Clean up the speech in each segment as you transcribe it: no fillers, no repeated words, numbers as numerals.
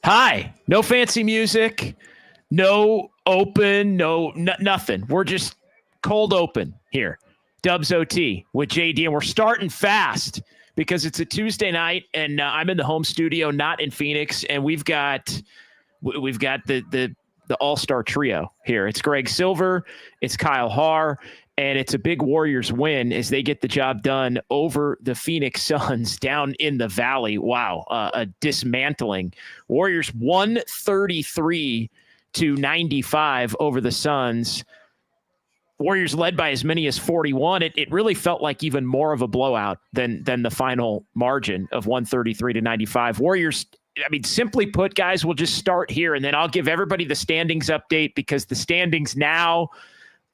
Hi. No fancy music, no open, nothing. We're just cold open here. Dubs OT with JD, and we're starting fast because it's a Tuesday night, and I'm in the home studio, not in Phoenix, and we've got the all-star trio here. It's Greg Silver, it's Kyle Haar, and it's a big Warriors win as they get the job done over the Phoenix Suns down in the Valley. Wow, a dismantling. Warriors 133-95 over the Suns. Warriors led by as many as 41. It really felt like even more of a blowout than the final margin of 133-95. Warriors, I mean, simply put, guys, we'll just start here, and then I'll give everybody the standings update because the standings now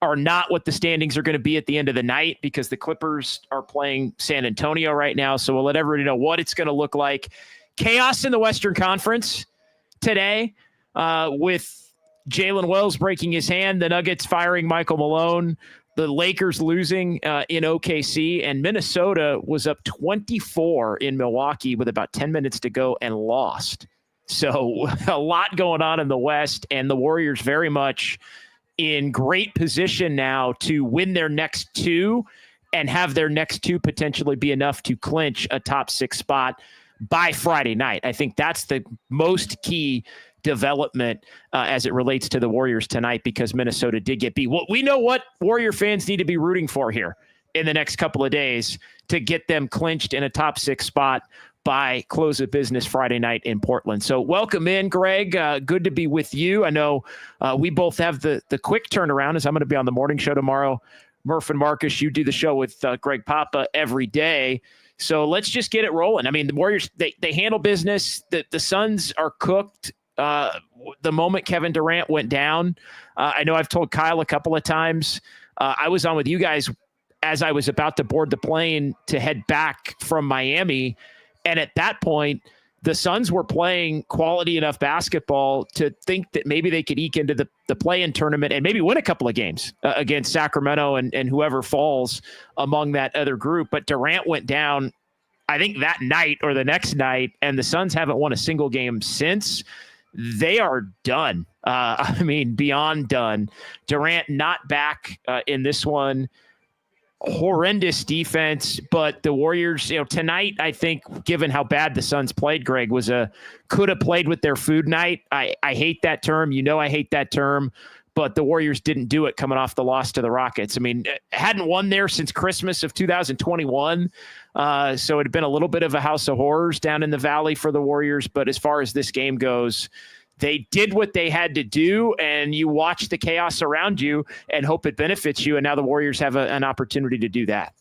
are not what the standings are going to be at the end of the night because the Clippers are playing San Antonio right now. So we'll let everybody know what it's going to look like. Chaos in the Western Conference today with Jalen Wells breaking his hand, the Nuggets firing Michael Malone, the Lakers losing in OKC, and Minnesota was up 24 in Milwaukee with about 10 minutes to go and lost. So a lot going on in the West, and the Warriors very much in great position now to win their next two and have their next two potentially be enough to clinch a top 6 spot by Friday night. I think that's the most key development as it relates to the Warriors tonight because Minnesota did get beat. Well, we know what Warrior fans need to be rooting for here in the next couple of days to get them clinched in a top 6 spot by close of business Friday night in Portland. So welcome in, Greg. Good to be with you. I know we both have the quick turnaround as I'm going to be on the morning show tomorrow. Murph and Marcus, you do the show with Greg Papa every day. So let's just get it rolling. I mean, the Warriors, they handle business. The Suns are cooked. The moment Kevin Durant went down, I know I've told Kyle a couple of times, I was on with you guys as I was about to board the plane to head back from Miami. And at that point, the Suns were playing quality enough basketball to think that maybe they could eke into the play-in tournament and maybe win a couple of games against Sacramento and whoever falls among that other group. But Durant went down, I think, that night or the next night, and the Suns haven't won a single game since. They are done. I mean, beyond done. Durant not back in this one. Horrendous defense, but the Warriors, tonight, I think, given how bad the Suns played, Greg, was could have played with their food night. I hate that term. I hate that term, but the Warriors didn't do it coming off the loss to the Rockets. I mean, hadn't won there since Christmas of 2021. So it had been a little bit of a house of horrors down in the Valley for the Warriors. But as far as this game goes, they did what they had to do, and you watch the chaos around you and hope it benefits you. And now the Warriors have an opportunity to do that.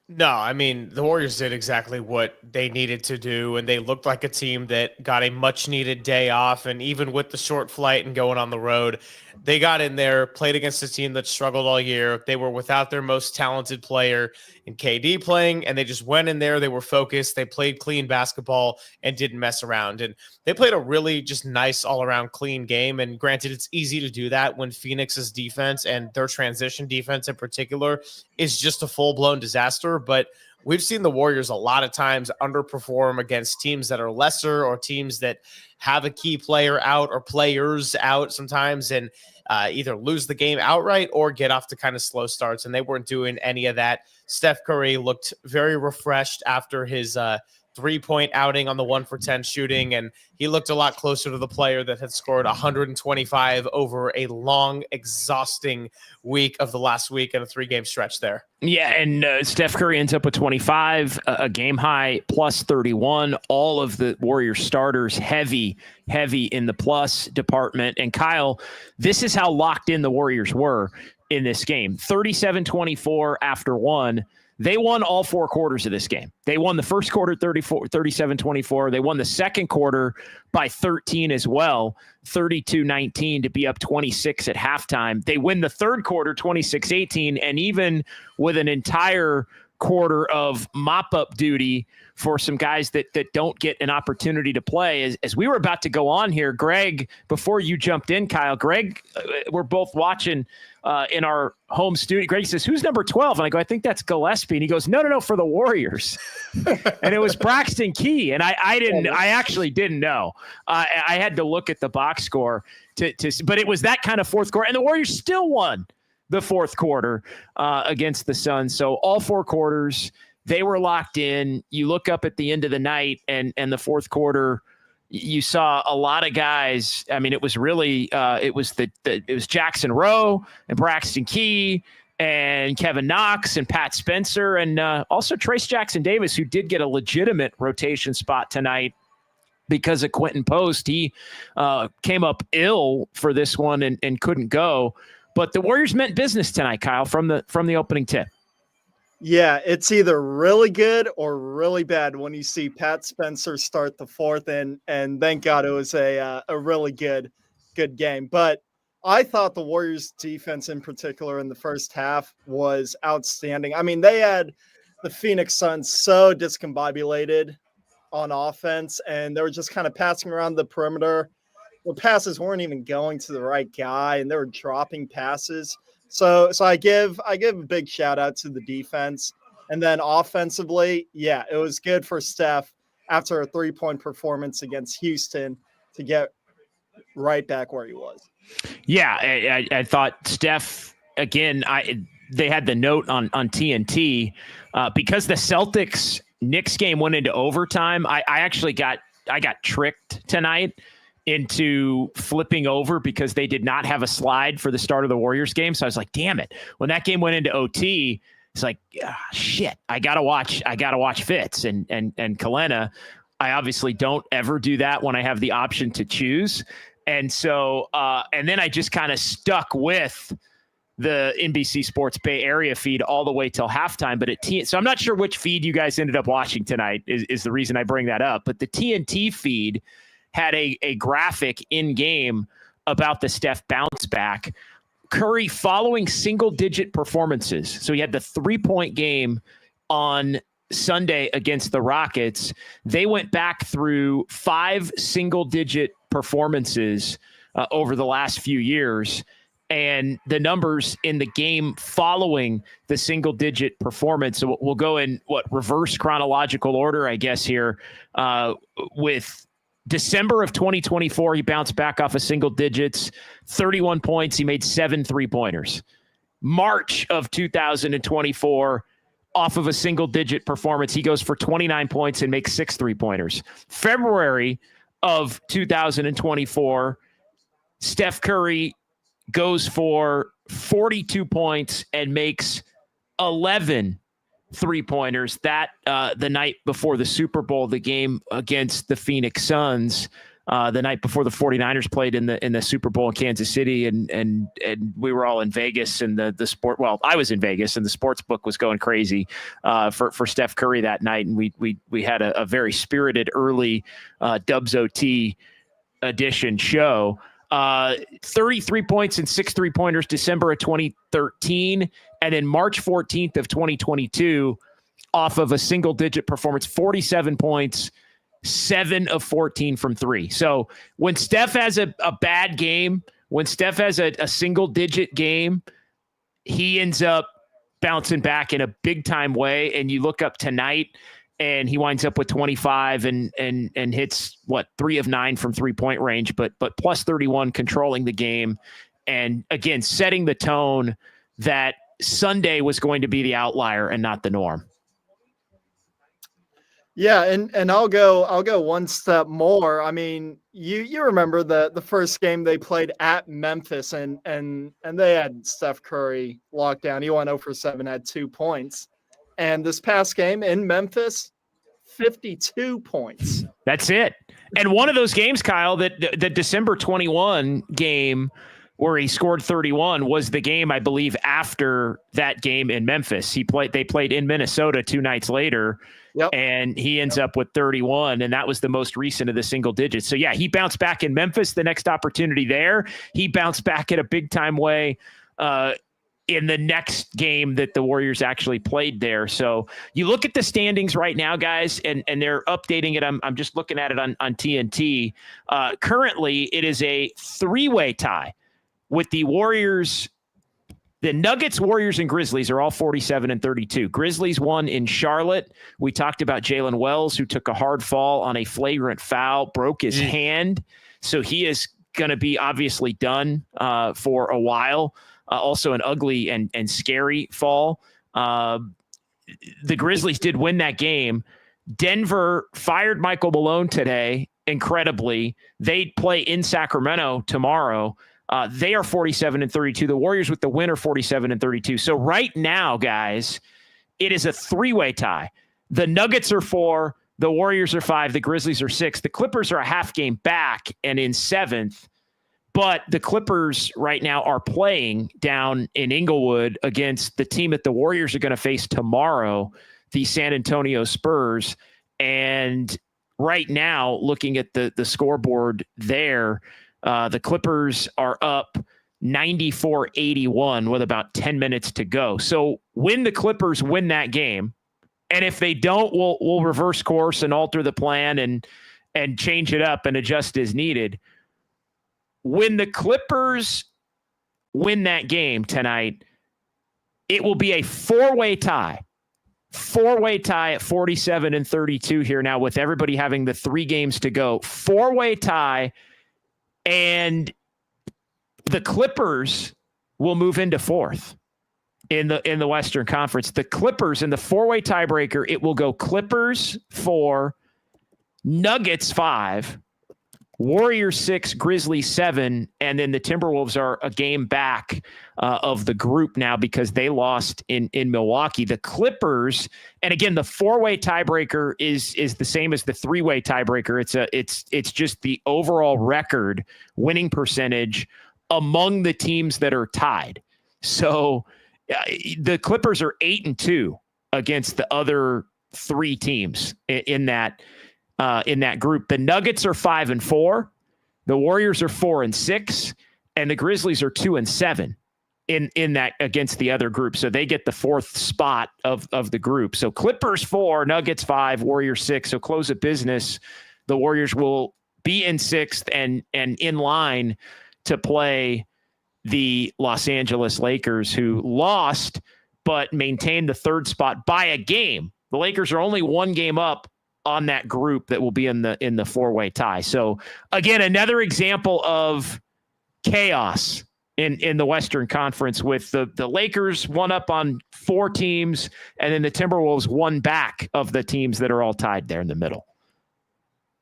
No, I mean, the Warriors did exactly what they needed to do, and they looked like a team that got a much-needed day off. And even with the short flight and going on the road, they got in there, played against a team that struggled all year. They were without their most talented player in KD playing, and they just went in there. They were focused. They played clean basketball and didn't mess around. And they played a really just nice all-around clean game. And granted, it's easy to do that when Phoenix's defense and their transition defense in particular is just a full-blown disaster. But we've seen the Warriors a lot of times underperform against teams that are lesser or teams that have a key player out or players out sometimes and either lose the game outright or get off to kind of slow starts. And they weren't doing any of that. Steph Curry looked very refreshed after his 3-point outing on the 1-for-10 shooting, and he looked a lot closer to the player that had scored 125 over a long, exhausting week of the last week in a 3-game stretch there. Yeah, and Steph Curry ends up with 25, a game high, plus 31. All of the Warriors starters heavy in the plus department. And Kyle, this is how locked in the Warriors were in this game. 37-24 after one. They won all 4 quarters of this game. They won the first quarter 37-24. They won the second quarter by 13 as well, 32-19 to be up 26 at halftime. They win the third quarter 26-18, and even with an entire quarter of mop-up duty for some guys that don't get an opportunity to play. As we were about to go on here, Greg, before you jumped in, Kyle, Greg, we're both watching in our home studio. Greg says, who's number 12? And I go, I think that's Gillespie. And he goes, no, for the Warriors. And it was Braxton Key. And I actually didn't know. I had to look at the box score but it was that kind of fourth quarter. And the Warriors still won the fourth quarter against the Suns. So all four quarters, they were locked in. You look up at the end of the night and the fourth quarter, you saw a lot of guys. I mean, it was really it was Jackson Rowe and Braxton Key and Kevin Knox and Pat Spencer and also Trace Jackson Davis, who did get a legitimate rotation spot tonight because of Quentin Post. He came up ill for this one and couldn't go. But the Warriors meant business tonight, Kyle, from the opening tip. Yeah, it's either really good or really bad when you see Pat Spencer start the fourth, and thank God it was a really good game. But I thought the Warriors defense in particular in the first half was outstanding. I mean, they had the Phoenix Suns so discombobulated on offense, and they were just kind of passing around the perimeter. The passes weren't even going to the right guy, and they were dropping passes. So I give a big shout out to the defense. And then offensively, yeah, it was good for Steph after a 3-point performance against Houston to get right back where he was. Yeah, I thought Steph, again, they had the note on TNT because the Celtics Knicks game went into overtime. I actually got tricked tonight into flipping over because they did not have a slide for the start of the Warriors game. So I was like, damn it. When that game went into OT, it's like, shit, I gotta watch Fitz and Kalena. I obviously don't ever do that when I have the option to choose. And so, and then I just kind of stuck with the NBC Sports Bay Area feed all the way till halftime. But so I'm not sure which feed you guys ended up watching tonight is the reason I bring that up. But the TNT feed had a graphic in game about the Steph bounce back. Curry following single-digit performances. So he had the 3-point game on Sunday against the Rockets. They went back through 5 single-digit performances over the last few years. And the numbers in the game following the single-digit performance. So we'll go in reverse chronological order, I guess, here with December of 2024, he bounced back off of single digits, 31 points. He made 7 3-pointers. March of 2024, off of a single-digit performance, he goes for 29 points and makes 6 3-pointers. February of 2024, Steph Curry goes for 42 points and makes 11 3-pointers. That the night before the Super Bowl, the game against the Phoenix Suns, the night before the 49ers played in the Super Bowl in Kansas City, and we were all in Vegas, and the sport. Well, I was in Vegas, and the sports book was going crazy for Steph Curry that night, and we had a very spirited early Dubs OT edition show. 33 points and 6 3-pointers December of 2013. And then March 14th of 2022, off of a single-digit performance, 47 points, 7 of 14 from 3. So when Steph has a bad game, when Steph has a single-digit game, he ends up bouncing back in a big-time way. And you look up tonight, and he winds up with 25 and hits 3 of 9 from 3-point range, but plus 31, controlling the game, and again setting the tone that Sunday was going to be the outlier and not the norm. Yeah, and I'll go one step more. I mean, you remember the first game they played at Memphis, and they had Steph Curry locked down. He went 0 for 7, had 2 points. And this past game in Memphis, 52 points. That's it. And one of those games, Kyle, that the December 21 game where he scored 31 was the game, I believe, after that game in Memphis. They played in Minnesota 2 nights later, yep, and he ends up with 31, and that was the most recent of the single digits. So, yeah, he bounced back in Memphis, the next opportunity there. He bounced back in a big-time way in the next game that the Warriors actually played there. So you look at the standings right now, guys, and they're updating it. I'm just looking at it on TNT. Currently, it is a 3-way tie with the Warriors. The Nuggets, Warriors, and Grizzlies are all 47 and 32. Grizzlies won in Charlotte. We talked about Jalen Wells, who took a hard fall on a flagrant foul, broke his hand. So he is going to be obviously done for a while. Also an ugly and scary fall. The Grizzlies did win that game. Denver fired Michael Malone today, incredibly. They play in Sacramento tomorrow. They are 47 and 32. The Warriors with the win are 47 and 32. So right now, guys, it is a 3-way tie. The Nuggets are 4, the Warriors are 5, the Grizzlies are 6. The Clippers are a half game back and in 7th. But the Clippers right now are playing down in Inglewood against the team that the Warriors are going to face tomorrow, the San Antonio Spurs. And right now, looking at the scoreboard there, the Clippers are up 94-81 with about 10 minutes to go. So when the Clippers win that game, and if they don't, we'll reverse course and alter the plan and change it up and adjust as needed. When the Clippers win that game tonight, it will be a 4-way tie. 4-way tie at 47 and 32 here now, with everybody having the 3 games to go. 4-way tie, and the Clippers will move into 4th in the Western Conference. The Clippers in the 4-way tiebreaker, it will go Clippers 4, Nuggets 5, Warriors 6, Grizzlies 7, and then the Timberwolves are a game back of the group now because they lost in Milwaukee. The Clippers, and again, the 4-way tiebreaker is the same as the 3-way tiebreaker. It's just the overall record winning percentage among the teams that are tied. So the Clippers are 8-2 against the other 3 teams in that group. The Nuggets are 5-4, the Warriors are 4-6, and the Grizzlies are 2-7 in that against the other group. So they get the 4th spot of the group. So Clippers 4, Nuggets 5, Warriors 6. So close of business. The Warriors will be in 6th and in line to play the Los Angeles Lakers, who lost but maintained the 3rd spot by a game. The Lakers are only 1 game up on that group that will be in the 4-way tie. So again, another example of chaos in the Western Conference, with the Lakers 1 up on 4 teams, and then the Timberwolves 1 back of the teams that are all tied there in the middle.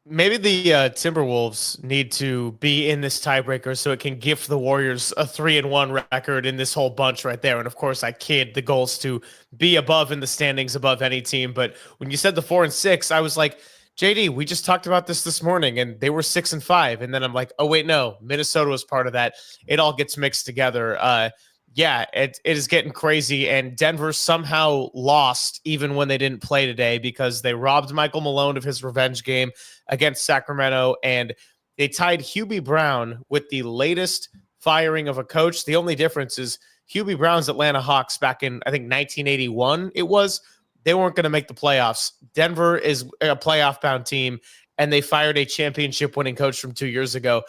Maybe the Timberwolves need to be in this tiebreaker so it can gift the Warriors a 3-1 record in this whole bunch right there. And of course, I kid, the goal is to be above in the standings above any team. But when you said the 4-6, I was like, JD, we just talked about this morning, and they were 6-5. And then I'm like, oh wait, no, Minnesota was part of that. It all gets mixed together. Yeah, it is getting crazy, and Denver somehow lost even when they didn't play today because they robbed Michael Malone of his revenge game against Sacramento, and they tied Hubie Brown with the latest firing of a coach. The only difference is Hubie Brown's Atlanta Hawks back in, I think, 1981 it was. They weren't going to make the playoffs. Denver is a playoff-bound team, and they fired a championship-winning coach from 2 years ago.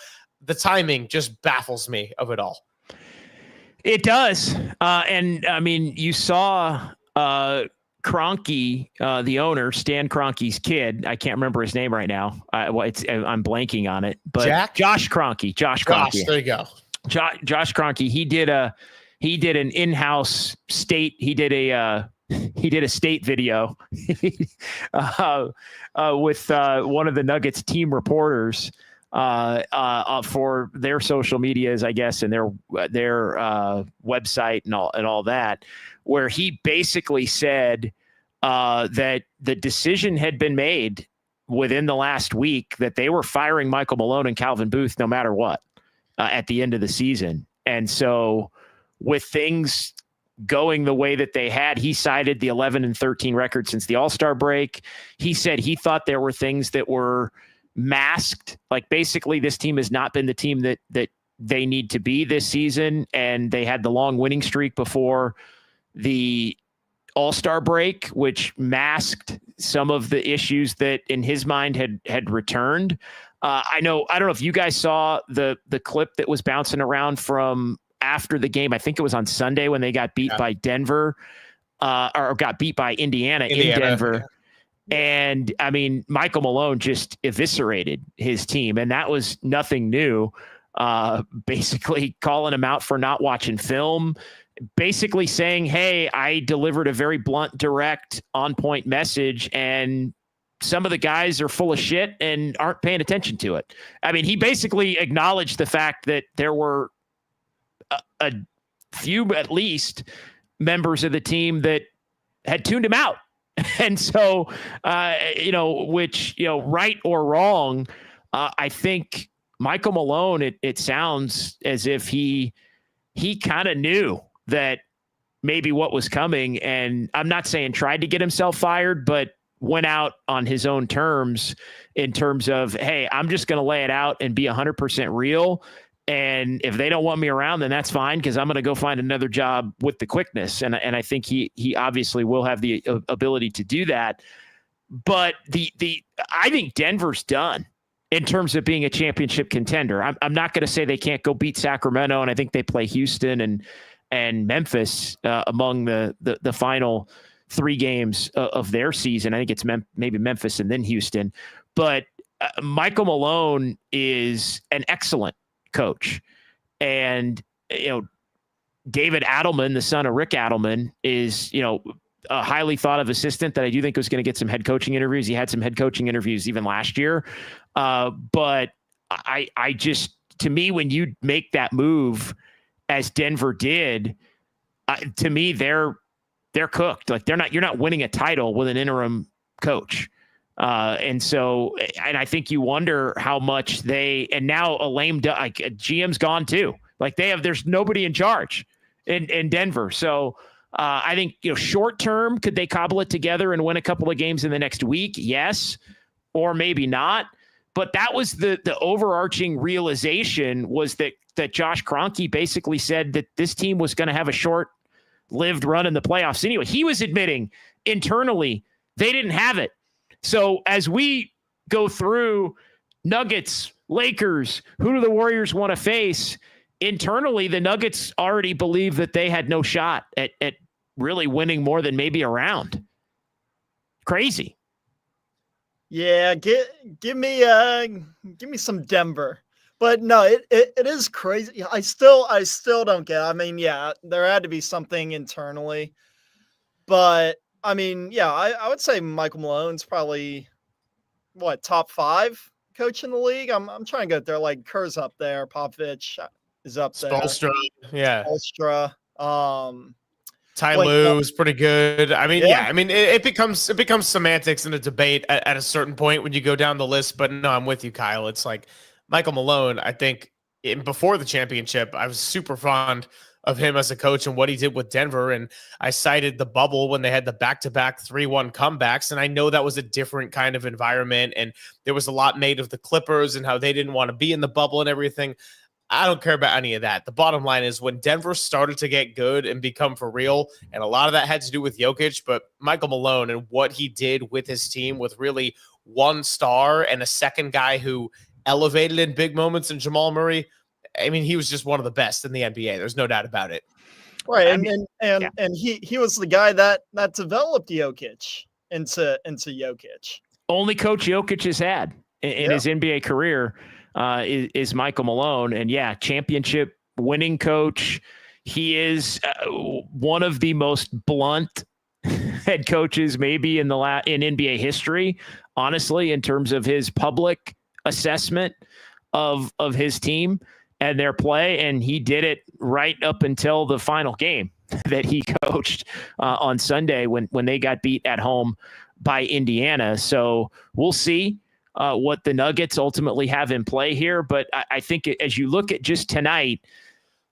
The timing just baffles me of it all. It does. And I mean, you saw Kroenke, the owner, Stan Kroenke's kid. I can't remember his name right now. I'm blanking on it. But Josh Kroenke. Josh, there you go. Josh Kroenke. He did an in-house state. He did a state video with one of the Nuggets team reporters for their social medias, I guess, and their website and all that, where he basically said that the decision had been made within the last week that they were firing Michael Malone and Calvin Booth no matter what at the end of the season. And so with things going the way that they had, he cited the 11-13 record since the All-Star break. He said he thought there were things that were masked. Like, basically, this team has not been the team that they need to be this season, and they had the long winning streak before the All-Star break, which masked some of the issues that in his mind had returned. I don't know if you guys saw the clip that was bouncing around from after the game. I think it was on Sunday when they got beat by Denver, or got beat by Indiana in Denver. Yeah. And I mean, Michael Malone just eviscerated his team, and that was nothing new. Basically calling him out for not watching film, basically saying, hey, I delivered a very blunt, direct, on-point message, and some of the guys are full of shit and aren't paying attention to it. I mean, he basically acknowledged the fact that there were a few, at least, members of the team that had tuned him out. And so, which, right or wrong, I think Michael Malone, it sounds as if he kind of knew that maybe what was coming. And I'm not saying tried to get himself fired, but went out on his own terms in terms of, hey, I'm just going to lay it out and be 100% real. And if they don't want me around, then that's fine, because I'm going to go find another job with the quickness. And I think he obviously will have the ability to do that. But I think Denver's done in terms of being a championship contender. I'm not going to say they can't go beat Sacramento, and I think they play Houston and Memphis among the final 3 games of their season. I think it's maybe Memphis and then Houston. But Michael Malone is an excellent coach. And, David Adelman, the son of Rick Adelman, is, a highly thought of assistant that I do think was going to get some head coaching interviews. He had some head coaching interviews even last year. But I just, to me, when you make that move as Denver did, to me, they're cooked. Like you're not winning a title with an interim coach. And I think you wonder how much and now a lame duck, like GM's gone too. Like there's nobody in charge in Denver. So I think, short term, could they cobble it together and win a couple of games in the next week? Yes, or maybe not. But that was the overarching realization, was that Josh Kroenke basically said that this team was going to have a short-lived run in the playoffs anyway. He was admitting internally they didn't have it. So as we go through Nuggets, Lakers, who do the Warriors want to face? Internally, the Nuggets already believe that they had no shot at really winning more than maybe a round. Crazy. Yeah, give me some Denver. But no, it is crazy. I still don't get it. I mean, yeah, there had to be something internally. But I mean, yeah, I would say Michael Malone's probably top 5 coach in the league. I'm trying to get there. Like Kerr's up there, Popovich is up there. Spoelstra, yeah. Spoelstra. Ty Lue is pretty good. I mean, I mean, it becomes semantics in a debate at a certain point when you go down the list. But no, I'm with you, Kyle. It's like Michael Malone. I think before the championship, I was super fond of him as a coach and what he did with Denver. And I cited the bubble when they had the back-to-back 3-1 comebacks. And I know that was a different kind of environment. And there was a lot made of the Clippers and how they didn't want to be in the bubble and everything. I don't care about any of that. The bottom line is when Denver started to get good and become for real, and a lot of that had to do with Jokic, but Michael Malone and what he did with his team with really one star and a second guy who elevated in big moments in Jamal Murray. I mean, he was just one of the best in the NBA. There's no doubt about it. Right. And he was the guy that developed Jokic into Jokic. Only coach Jokic has had in his NBA career is Michael Malone. And championship winning coach. He is one of the most blunt head coaches maybe in NBA history, honestly, in terms of his public assessment of his team and their play. And he did it right up until the final game that he coached on Sunday when they got beat at home by Indiana. So we'll see what the Nuggets ultimately have in play here. But I think as you look at just tonight,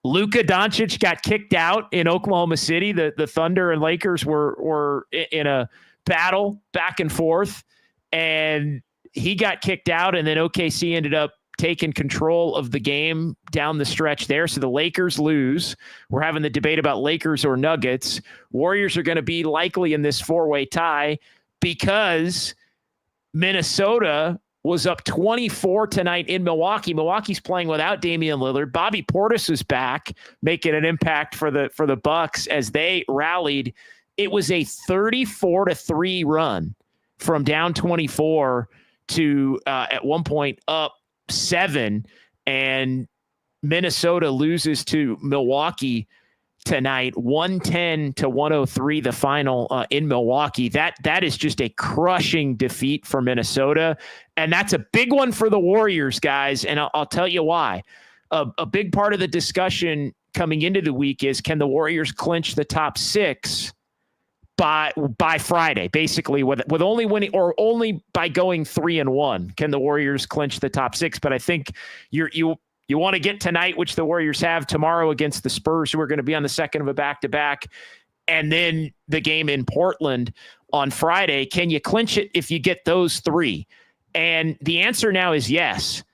Luka Doncic got kicked out in Oklahoma City. The Thunder and Lakers were in a battle back and forth, and he got kicked out, and then OKC ended up taken control of the game down the stretch there. So the Lakers lose. We're having the debate about Lakers or Nuggets. Warriors are going to be likely in this 4-way tie because Minnesota was up 24 tonight in Milwaukee. Milwaukee's playing without Damian Lillard. Bobby Portis is back, making an impact for the Bucks as they rallied. It was a 34-3 run from down 24 to at one point up 7, and Minnesota loses to Milwaukee tonight, 110-103, the final in Milwaukee. That is just a crushing defeat for Minnesota, and that's a big one for the Warriors, guys. And I'll tell you why. A big part of the discussion coming into the week is, can the Warriors clinch the top 6 by Friday, basically with only winning, or only by going 3-1, can the Warriors clinch the top 6? But I think you want to get tonight, which the Warriors have tomorrow against the Spurs, who are going to be on the second of a back-to-back, and then the game in Portland on Friday. Can you clinch it if you get those 3? And the answer now is yes.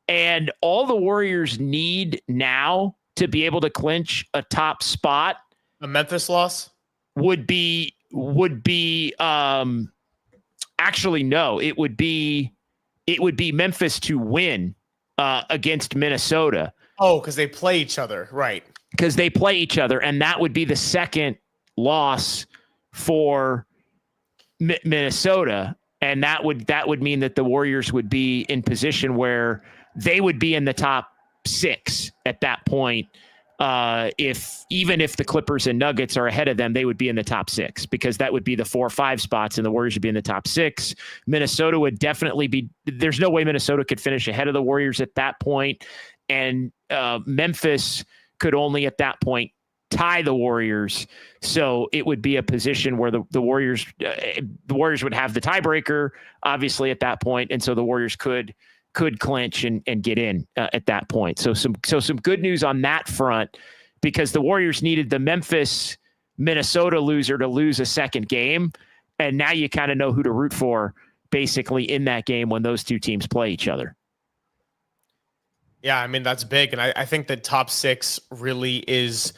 And all the Warriors need now to be able to clinch a top spot, a Memphis loss, would be actually no, it would be Memphis to win against Minnesota. Oh, because they play each other, right? Because they play each other, and that would be the second loss for Minnesota, and that would mean that the Warriors would be in position where they would be in the top 6 at that point. Even if the Clippers and Nuggets are ahead of them, they would be in the top 6, because that would be the 4-5 spots, and the Warriors would be in the top 6. Minnesota would definitely be. There's no way Minnesota could finish ahead of the Warriors at that point, and Memphis could only at that point tie the Warriors. So it would be a position where the Warriors would have the tiebreaker, obviously, at that point, and so the Warriors could clinch and get in at that point. So some good news on that front, because the Warriors needed the Memphis-Minnesota loser to lose a second game. And now you kind of know who to root for basically in that game when those two teams play each other. Yeah, I mean, that's big. And I think the top 6 really is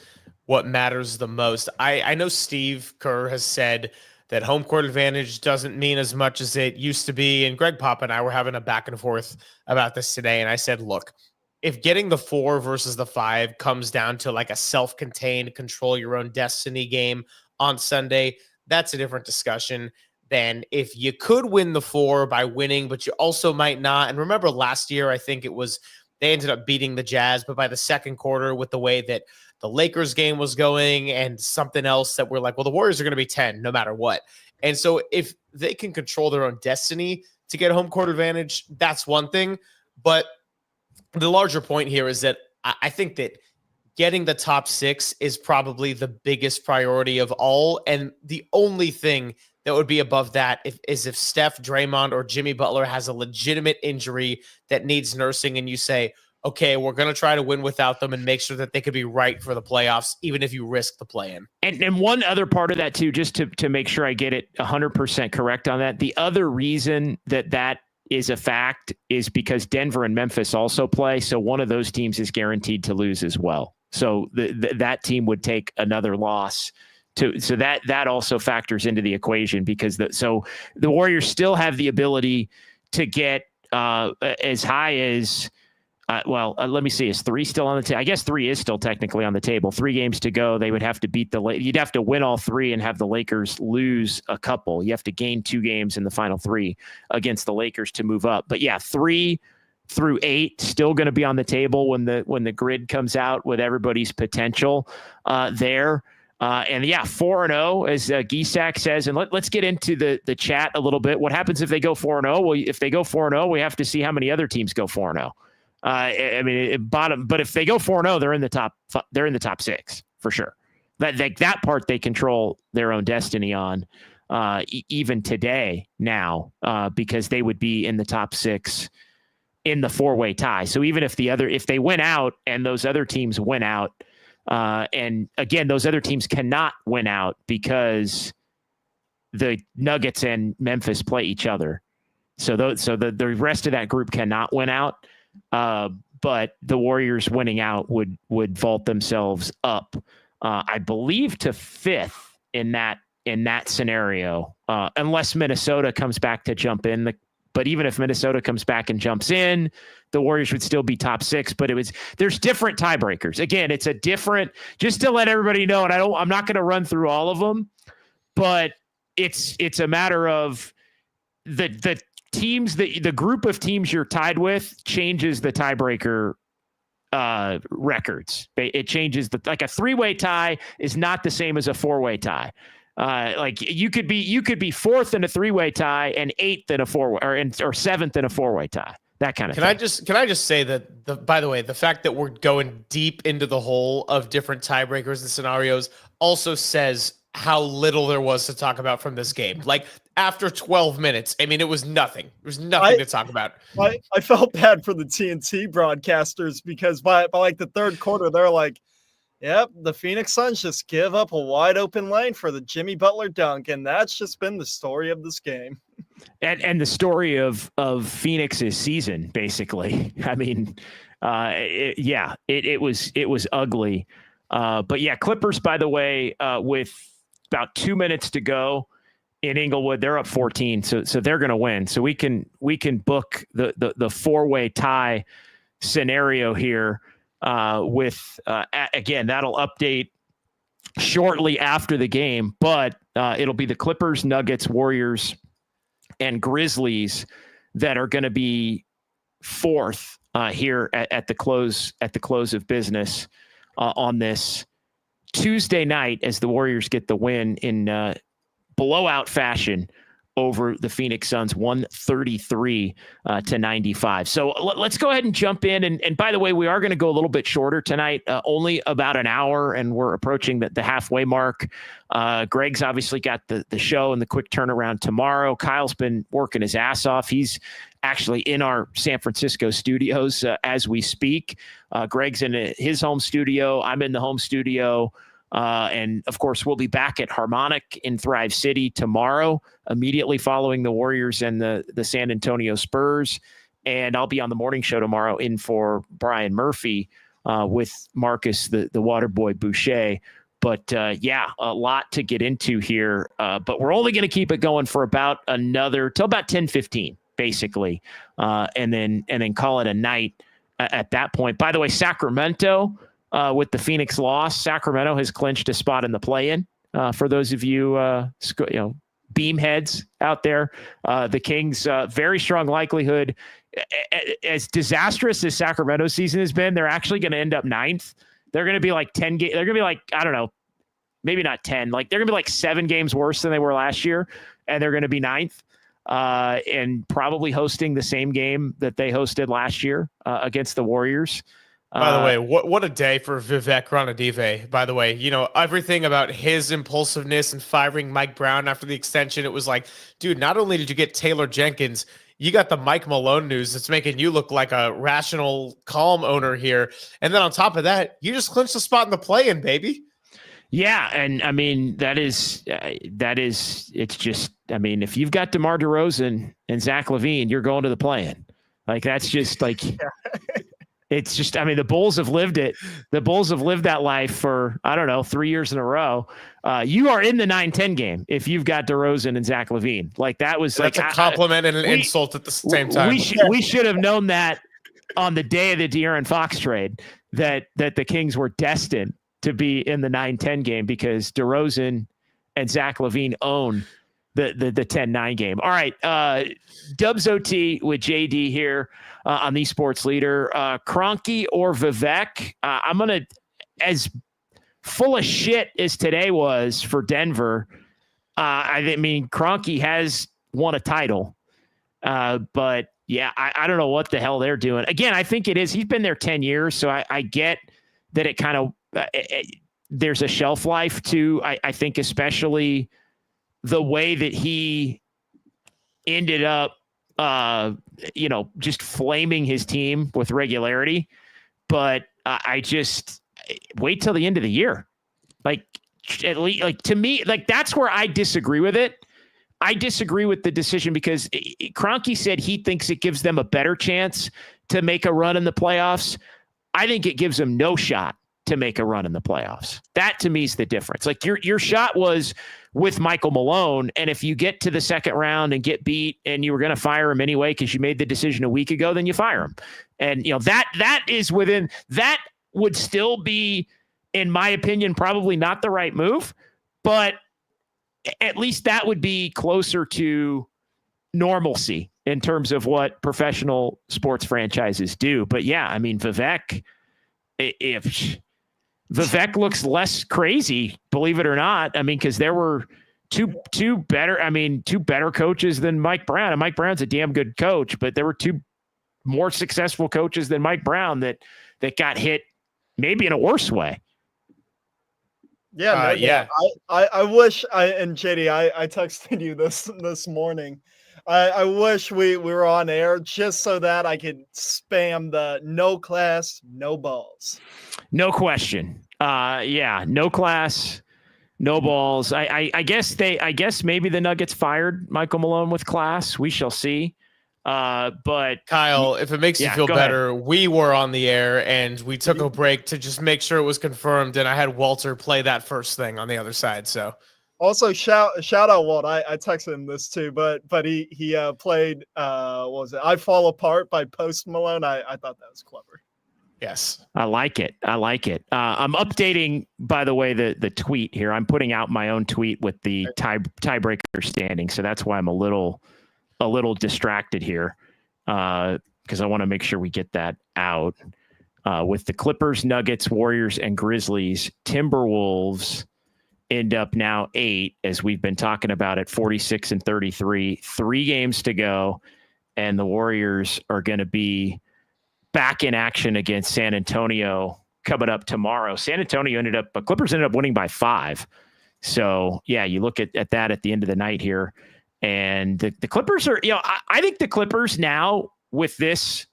what matters the most. I know Steve Kerr has said that home court advantage doesn't mean as much as it used to be. And Greg Pop and I were having a back and forth about this today. And I said, look, if getting the 4 versus the 5 comes down to like a self-contained, control your own destiny game on Sunday, that's a different discussion than if you could win the 4 by winning, but you also might not. And remember last year, I think it was, they ended up beating the Jazz, but by the second quarter, with the way that the Lakers game was going and something else, that we're like, well, the Warriors are going to be 10 no matter what. And so if they can control their own destiny to get home court advantage, that's one thing. But the larger point here is that I think that getting the top 6 is probably the biggest priority of all. And the only thing that would be above that is if Steph, Draymond, or Jimmy Butler has a legitimate injury that needs nursing, and you say, okay, we're going to try to win without them and make sure that they could be right for the playoffs, even if you risk the play-in. And one other part of that, too, just to make sure I get it 100% correct on that, the other reason that is a fact is because Denver and Memphis also play, so one of those teams is guaranteed to lose as well. So that team would take another loss. So that also factors into the equation, because the Warriors still have the ability to get as high as let me see. Is 3 still on the table? I guess 3 is still technically on the table. 3 games to go. They would have to beat you'd have to win all 3 and have the Lakers lose a couple. You have to gain 2 games in the final 3 against the Lakers to move up. But yeah, 3 through 8 still going to be on the table when the grid comes out with everybody's potential there. And yeah, 4-0, as Gisak says. And let's get into the chat a little bit. What happens if they go 4-0? Well, if they go 4-0, we have to see how many other teams go 4-0. I mean, but if they go 4-0, they're in the top. They're in the top 6 for sure. That part they control their own destiny on, even today now, because they would be in the top 6 in the 4-way tie. So even if they win out and those other teams win out, and again, those other teams cannot win out because the Nuggets and Memphis play each other. So the rest of that group cannot win out. But the Warriors winning out would vault themselves up, I believe, to 5th in that scenario, unless Minnesota comes back to jump in. But even if Minnesota comes back and jumps in, the Warriors would still be top 6. But there's different tiebreakers. Again, it's a different, just to let everybody know, and I'm not going to run through all of them, but it's a matter of the teams, the group of teams you're tied with changes the tiebreaker records. It changes like a 3-way tie is not the same as a 4-way tie. Like you could be 4th in a 3-way tie and 8th in a 4-way or 7th in a 4-way tie. That kind of thing. Can I just say that by the way, the fact that we're going deep into the hole of different tiebreakers and scenarios also says how little there was to talk about from this game. Like after 12 minutes, I mean, it was nothing. There was nothing to talk about. I felt bad for the TNT broadcasters because by like the third quarter, they're like, yep, the Phoenix Suns just give up a wide open lane for the Jimmy Butler dunk. And that's just been the story of this game. And the story of Phoenix's season, basically. I mean, it was ugly. But yeah, Clippers, by the way, with about 2 minutes to go in Inglewood, they're up 14. So they're going to win. So we can book the 4-way tie scenario here with, again, that'll update shortly after the game, but it'll be the Clippers, Nuggets, Warriors, and Grizzlies that are going to be 4th here at the close of business on this Tuesday night as the Warriors get the win in blowout fashion over the Phoenix Suns, 133 to 95. So let's go ahead and jump in. And by the way, we are going to go a little bit shorter tonight, only about an hour, and we're approaching the halfway mark. Greg's obviously got the show and the quick turnaround tomorrow. Kyle's been working his ass off. He's actually in our San Francisco studios as we speak. Greg's in his home studio. I'm in the home studio. And of course, we'll be back at Harmonic in Thrive City tomorrow, immediately following the Warriors and the San Antonio Spurs. And I'll be on the morning show tomorrow in for Brian Murphy with Marcus, the Waterboy Boucher. But yeah, a lot to get into here. But we're only going to keep it going for about till about 10:15, basically, and then call it a night at that point. By the way, Sacramento. With the Phoenix loss, Sacramento has clinched a spot in the play-in. For those of you, beam heads out there, the Kings, very strong likelihood. As disastrous as Sacramento's season has been, they're actually going to end up 9th. They're going to be like 10 games. They're going to be like, I don't know, maybe not 10. Like they're going to be like 7 games worse than they were last year, and they're going to be 9th. And probably hosting the same game that they hosted last year against the Warriors. By the way, what a day for Vivek Ranadive. By the way, everything about his impulsiveness and firing Mike Brown after the extension. It was like, dude, not only did you get Taylor Jenkins, you got the Mike Malone news that's making you look like a rational, calm owner here. And then on top of that, you just clinched the spot in the play-in, baby. Yeah, and I mean, it's just, I mean, if you've got DeMar DeRozan and Zach LaVine, you're going to the play-in. Like, that's just like... It's just, I mean, the Bulls have lived it. The Bulls have lived that life for, I don't know, 3 years in a row. You are in the 9-10 game if you've got DeRozan and Zach LaVine. Like that was That's like a compliment and an insult at the same time. We should have known that on the day of the De'Aaron Fox trade that the Kings were destined to be in the 9-10 game because DeRozan and Zach LaVine own the 10-9 game. All right. Dubs OT with JD here. On the Sports Leader, Kroenke or Vivek. I'm going to, as full of shit as today was for Denver, I mean, Kroenke has won a title. But yeah, I don't know what the hell they're doing. Again, I think it is. He's been there 10 years. So I get that it kind of, there's a shelf life to, I think, especially the way that he ended up, just flaming his team with regularity. But I just wait till the end of the year. Like, at least, like, to me, like, that's where I disagree with it. I disagree with the decision because Kroenke said he thinks it gives them a better chance to make a run in the playoffs. I think it gives them no shot to make a run in the playoffs. That to me is the difference. Like your shot was with Michael Malone, and if you get to the second round and get beat and you were going to fire him anyway because you made the decision a week ago, then you fire him. And that is within, that would still be, in my opinion, probably not the right move, but at least that would be closer to normalcy in terms of what professional sports franchises do. But yeah, I mean, Vivek looks less crazy, believe it or not. I mean, because there were two better coaches than Mike Brown. And Mike Brown's a damn good coach, but there were two more successful coaches than Mike Brown that got hit maybe in a worse way. Yeah, yeah. I wish and JD, I texted you this morning. I wish we were on air just so that I could spam the no class, no balls. No question. No class, no balls. I guess maybe the Nuggets fired Michael Malone with class. We shall see. But Kyle, if it makes you feel better, we were on the air and we took a break to just make sure it was confirmed. And I had Walter play that first thing on the other side. So also shout out Walt. I texted him this too, but he played what was it? I Fall Apart by Post Malone. I thought that was clever. Yes. I like it. I'm updating, by the way, the tweet here. I'm putting out my own tweet with the tiebreaker standing. So that's why I'm a little distracted here because I want to make sure we get that out. With the Clippers, Nuggets, Warriors, and Grizzlies, Timberwolves end up now 8, as we've been talking about, at 46 and 33. 3 games to go, and the Warriors are going to be back in action against San Antonio coming up tomorrow. Clippers ended up winning by 5. So, yeah, you look at that at the end of the night here. And the Clippers are, I think the Clippers now with this,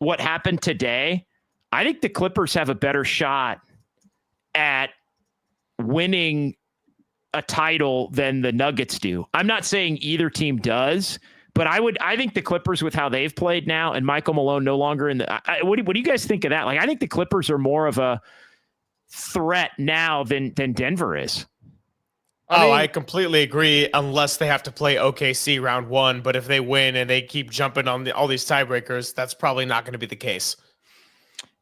what happened today, I think the Clippers have a better shot at winning a title than the Nuggets do. I'm not saying either team does, but I think the Clippers with how they've played now and Michael Malone no longer in the, what do you guys think of that? Like, I think the Clippers are more of a threat now than Denver is. I completely agree, unless they have to play OKC round 1. But if they win and they keep jumping on all these tiebreakers, that's probably not going to be the case.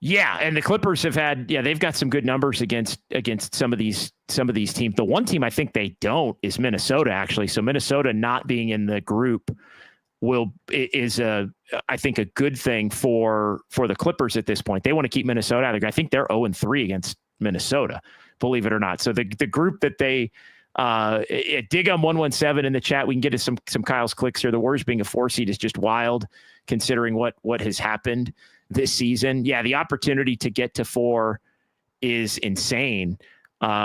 Yeah, and the Clippers have had, they've got some good numbers against some of these teams. The one team I think they don't is Minnesota, actually. So Minnesota not being in the group is I think a good thing for the Clippers at this point. They want to keep Minnesota out of it. I think they're 0-3 against Minnesota, believe it or not. So the group that they Digum 117 in the chat. We can get to some Kyle's clicks here. The Warriors being a 4 seed is just wild, considering what has happened this season. Yeah, the opportunity to get to 4 is insane.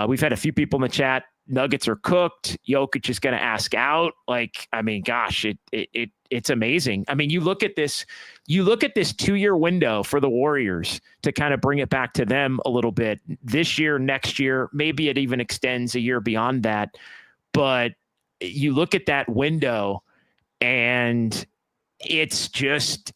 We've had a few people in the chat. Nuggets are cooked. Jokic is going to ask out. Like, I mean, gosh, it's amazing. I mean, you look at this 2-year window for the Warriors to kind of bring it back to them a little bit this year, next year, maybe it even extends a year beyond that. But you look at that window and it's just,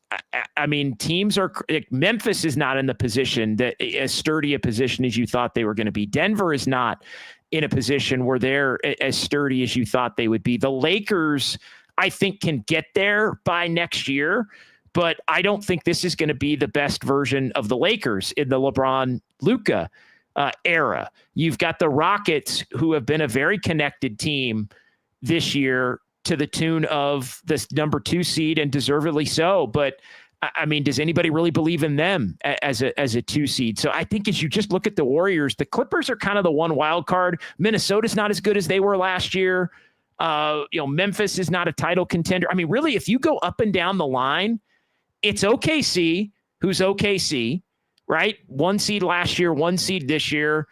I mean, teams are, Memphis is not in the position that as sturdy a position as you thought they were going to be. Denver is not in a position where they're as sturdy as you thought they would be. The Lakers, I think, can get there by next year, but I don't think this is going to be the best version of the Lakers in the LeBron-Luka era. You've got the Rockets, who have been a very connected team this year to the tune of this number 2 seed, and deservedly so. But I mean, does anybody really believe in them as a 2 seed? So I think as you just look at the Warriors, the Clippers are kind of the one wild card. Minnesota's not as good as they were last year. Memphis is not a title contender. I mean, really, if you go up and down the line, it's OKC, who's OKC, right? 1 seed last year, 1 seed this year.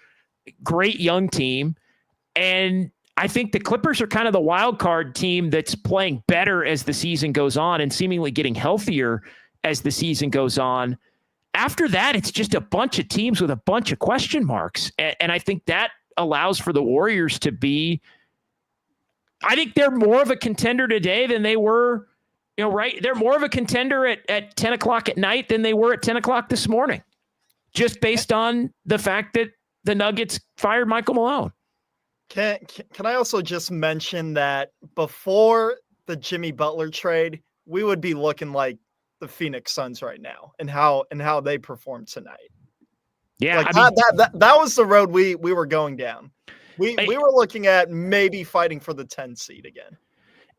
Great young team. And I think the Clippers are kind of the wild card team that's playing better as the season goes on and seemingly getting healthier as the season goes on. After that, it's just a bunch of teams with a bunch of question marks. And I think that allows for the Warriors to be, I think they're more of a contender today than they were right? They're more of a contender at 10 o'clock at night than they were at 10 o'clock this morning, just based on the fact that the Nuggets fired Michael Malone. Can I also just mention that before the Jimmy Butler trade, we would be looking like the Phoenix Suns right now and how they performed tonight. Yeah, like that was the road we were going down. We were looking at maybe fighting for the 10 seed again.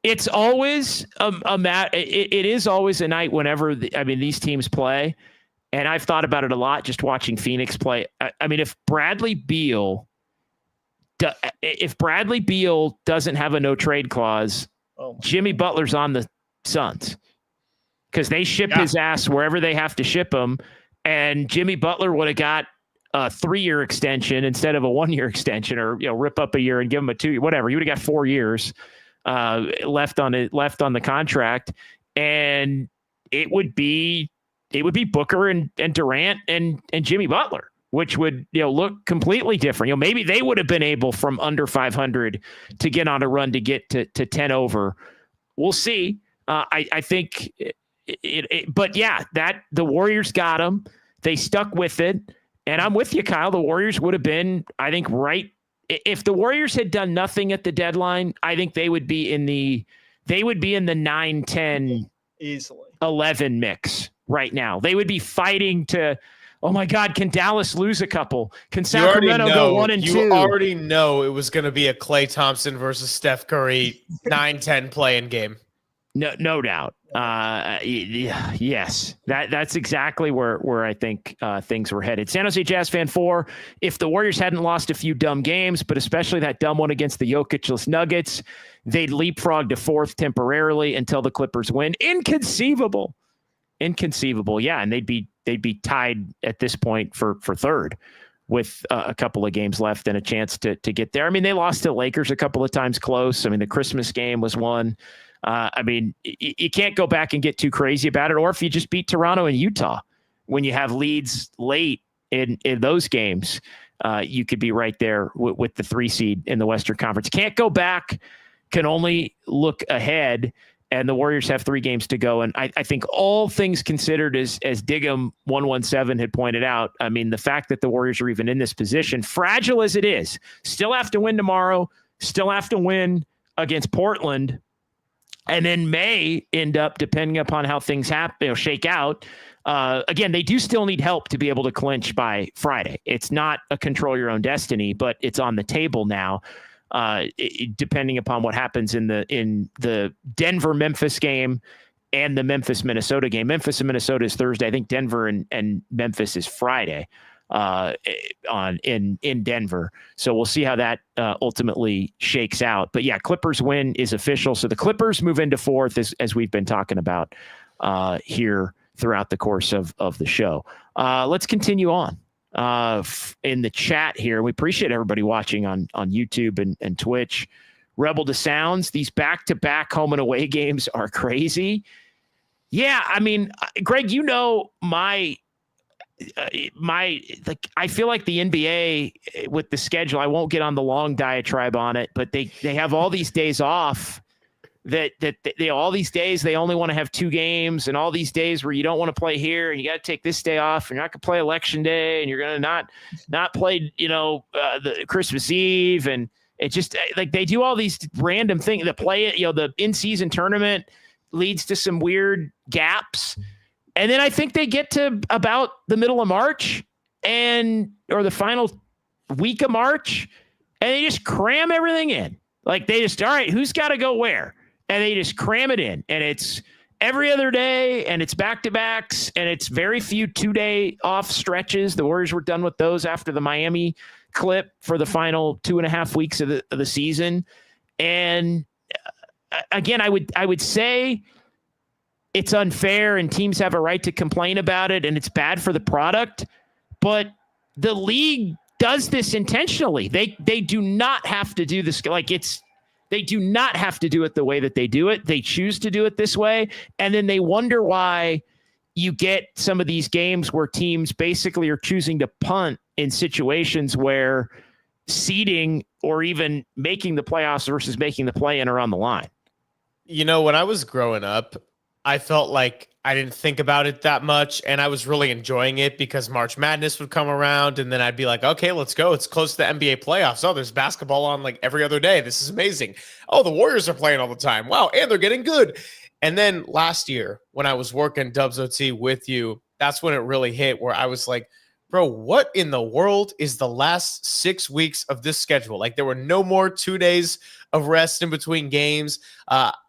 It's always it is always a night whenever these teams play, and I've thought about it a lot just watching Phoenix play. I mean, if Bradley Beal doesn't have a no trade clause, Jimmy Butler's on the Suns because they ship his ass wherever they have to ship him, and Jimmy Butler would have got a 3-year extension instead of a 1-year extension, or rip up a year and give him a 2, whatever. You would have got 4 years. Left on the contract, and it would be Booker and Durant and Jimmy Butler, which would look completely different. Maybe they would have been able from under 500 to get on a run to get to 10 over. We'll see. I think but yeah, that the Warriors got them. They stuck with it, and I'm with you, Kyle. The Warriors would have been, I think, right. If the Warriors had done nothing at the deadline, I think they would be in the 9, 10, easily 11 mix right now. They would be fighting to, oh my God, can Dallas lose a couple? Can Sacramento go 1 and 2? You already know it was going to be a Klay Thompson versus Steph Curry 9-10 play-in game. No doubt. Yes, that's exactly where I think things were headed. San Jose Jazz fan 4, if the Warriors hadn't lost a few dumb games, but especially that dumb one against the Jokic-less Nuggets, they'd leapfrog to 4th temporarily until the Clippers win. Inconceivable. Yeah, and they'd be tied at this point for 3rd with a couple of games left and a chance to get there. I mean, they lost to Lakers a couple of times close. I mean, the Christmas game was one. You can't go back and get too crazy about it. Or if you just beat Toronto and Utah when you have leads late in those games, you could be right there with the 3 seed in the Western Conference. Can't go back, can only look ahead. And the Warriors have 3 games to go. And I think all things considered, as Diggum 117 had pointed out, I mean, the fact that the Warriors are even in this position, fragile as it is, still have to win tomorrow, still have to win against Portland, and then may end up, depending upon how things shake out. Again, they do still need help to be able to clinch by Friday. It's not a control your own destiny, but it's on the table now. Depending upon what happens in the Denver-Memphis game and the Memphis-Minnesota game. Memphis and Minnesota is Thursday. I think Denver and Memphis is Friday in Denver. So we'll see how that ultimately shakes out. But yeah, Clippers win is official. So the Clippers move into 4th as we've been talking about here throughout the course of the show. Let's continue on in the chat here. We appreciate everybody watching on YouTube and Twitch. Rebel to Sounds, these back-to-back home and away games are crazy. Yeah, I mean, Greg, I feel like the NBA with the schedule, I won't get on the long diatribe on it, but they have all these days off that all these days they only want to have 2 games, and all these days where you don't want to play here and you got to take this day off, and you're not going to play Election Day, and you're going to not play the Christmas Eve, and it just like they do all these random things. The the in-season tournament leads to some weird gaps. And then I think they get to about the middle of March or the final week of March, and they just cram everything in. Like they just, all right, who's got to go where? And they just cram it in. And it's every other day, and it's back-to-backs, and it's very few 2-day off stretches. The Warriors were done with those after the Miami clip for the final 2.5 weeks of the season. And again, I would say it's unfair and teams have a right to complain about it and it's bad for the product, but the league does this intentionally. They do not have to do this. They do not have to do it the way that they do it. They choose to do it this way. And then they wonder why you get some of these games where teams basically are choosing to punt in situations where seeding or even making the playoffs versus making the play-in are on the line. When I was growing up, I felt like I didn't think about it that much, and I was really enjoying it because March Madness would come around, and then I'd be like, okay, let's go. It's close to the NBA playoffs. Oh, there's basketball on like every other day. This is amazing. Oh, the Warriors are playing all the time. Wow, and they're getting good. And then last year, when I was working Dubs OT with you, that's when it really hit, where I was like, bro, what in the world is the last 6 weeks of this schedule? Like, there were no more 2 days of rest in between games.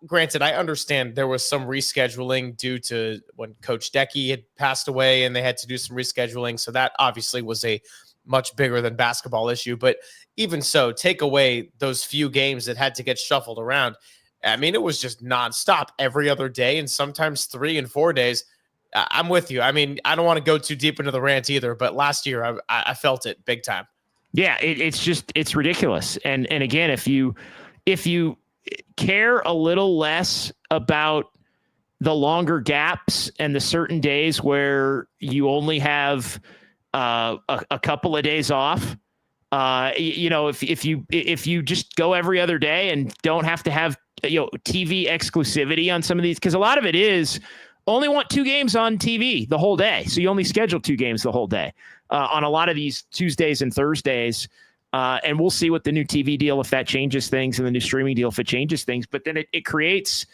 Granted, I understand there was some rescheduling due to when Coach Decky had passed away and they had to do some rescheduling. So that obviously was a much bigger than basketball issue. But even so, take away those few games that had to get shuffled around. I mean, it was just nonstop every other day and sometimes 3 and 4 days. I'm with you. I mean, I don't want to go too deep into the rant either, but last year I felt it big time. Yeah, it's ridiculous. And again, if you care a little less about the longer gaps and the certain days where you only have a couple of days off, if you just go every other day and don't have to have TV exclusivity on some of these, because a lot of it is only want 2 games on TV the whole day. So you only schedule 2 games the whole day on a lot of these Tuesdays and Thursdays. And we'll see what the new TV deal, if that changes things, and the new streaming deal, if it changes things. But then it creates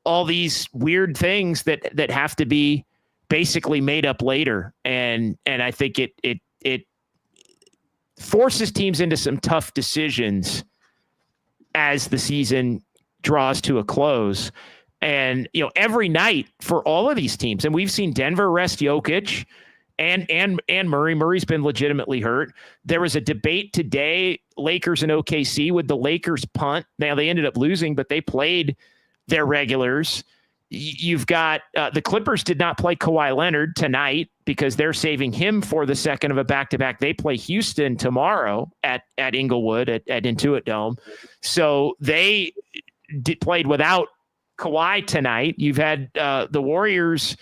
all these weird things that have to be basically made up later. And I think it forces teams into some tough decisions as the season draws to a close. And, every night for all of these teams, and we've seen Denver rest Jokic and Murray. Murray's been legitimately hurt. There was a debate today, Lakers and OKC, with the Lakers punt. Now, they ended up losing, but they played their regulars. You've got the Clippers did not play Kawhi Leonard tonight because they're saving him for the second of a back-to-back. They play Houston tomorrow at Inglewood at Intuit Dome. So they played without Kawhi tonight. You've had the Warriors,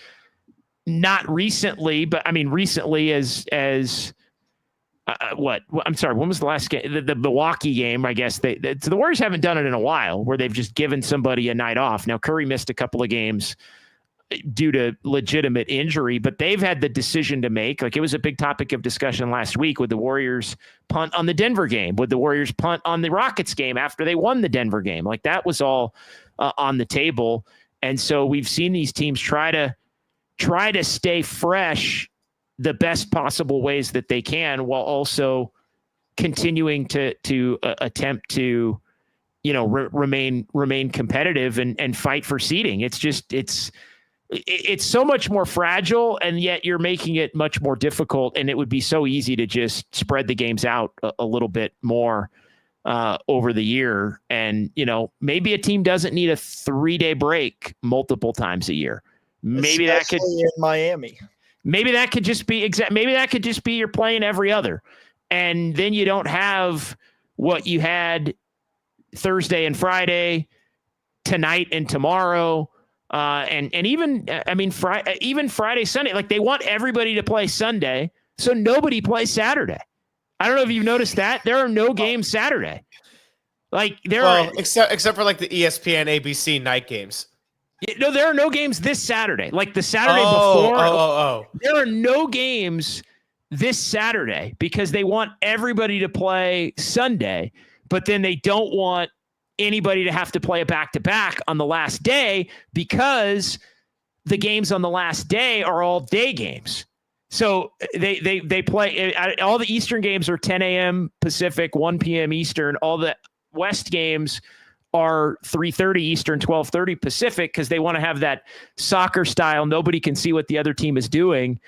not recently, but I mean recently as what? I'm sorry, when was the last game? The Milwaukee game, I guess. So the Warriors haven't done it in a while, where they've just given somebody a night off. Now Curry missed a couple of games due to legitimate injury, but they've had the decision to make. Like, it was a big topic of discussion last week with the Warriors punt on the Denver game, with the Warriors punt on the Rockets game after they won the Denver game. Like, that was all on the table. And so we've seen these teams try to stay fresh the best possible ways that they can, while also continuing to attempt to, remain competitive and fight for seeding. It's so much more fragile, and yet you're making it much more difficult. And it would be so easy to just spread the games out a little bit more over the year. And, maybe a team doesn't need a 3-day break multiple times a year. Maybe that could in Miami. Maybe that could just be maybe that could just be you're playing every other, and then you don't have what you had Thursday and Friday, tonight and tomorrow, and even Friday, Sunday. Like, they want everybody to play Sunday, so nobody plays Saturday. I don't know if you've noticed that there are no games Saturday. Like, except for like the ESPN ABC night games. No, there are no games this Saturday. Like the Saturday before. There are no games this Saturday because they want everybody to play Sunday, but then they don't want anybody to have to play a back-to-back on the last day because the games on the last day are all day games. So they play all the Eastern games are 10 a.m. Pacific, 1 p.m. Eastern. All the West games are 3:30 Eastern, 12:30 Pacific, because they want to have that soccer style. Nobody can see what the other team is doing.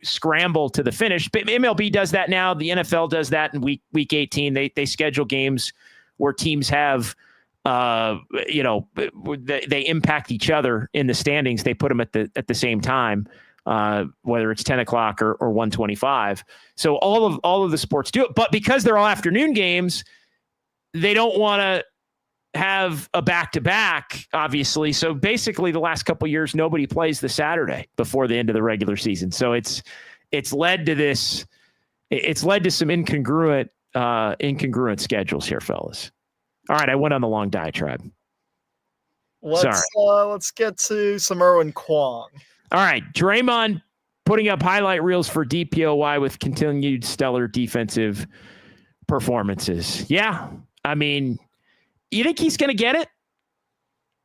Scramble to the finish. But MLB does that now. The NFL does that in week 18. They schedule games where teams have, they impact each other in the standings. They put them at the same time, whether it's 10 o'clock or 1:25. So all of the sports do it. But because they're all afternoon games, they don't want to have a back-to-back, obviously. So basically the last couple of years, nobody plays the Saturday before the end of the regular season. So it's led to this. It's led to some incongruent schedules here, fellas. All right, I went on the long diatribe. Let's get to some Irwin Kwong. All right, Draymond putting up highlight reels for DPOY with continued stellar defensive performances. Yeah, I mean, you think he's going to get it?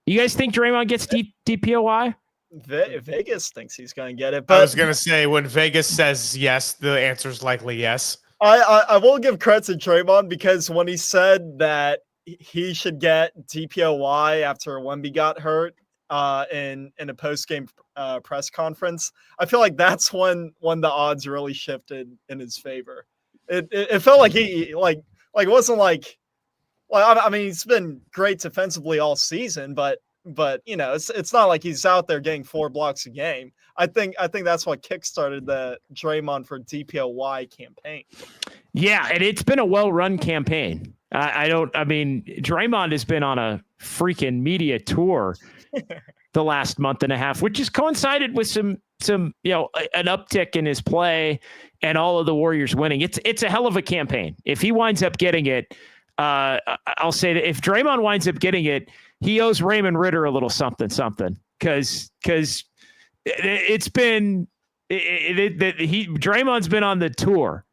You guys think Draymond gets DPOY? Vegas thinks he's going to get it. But I was going to say, when Vegas says yes, the answer is likely yes. I will give credit to Draymond, because when he said that he should get DPOY after Wemby got hurt in a post-game press conference, I feel like that's when the odds really shifted in his favor. It felt like he it wasn't like, well, I mean, he's been great defensively all season, but you know, it's not like he's out there getting 4 blocks a game. I think that's what kickstarted the Draymond for DPOY campaign. Yeah, and it's been a well-run campaign. Draymond has been on a freaking media tour the last month and a half, which has coincided with some an uptick in his play and all of the Warriors winning. It's a hell of a campaign. If he winds up getting it, I'll say that if Draymond winds up getting it, he owes Raymond Ritter a little something, because it's been Draymond's been on the tour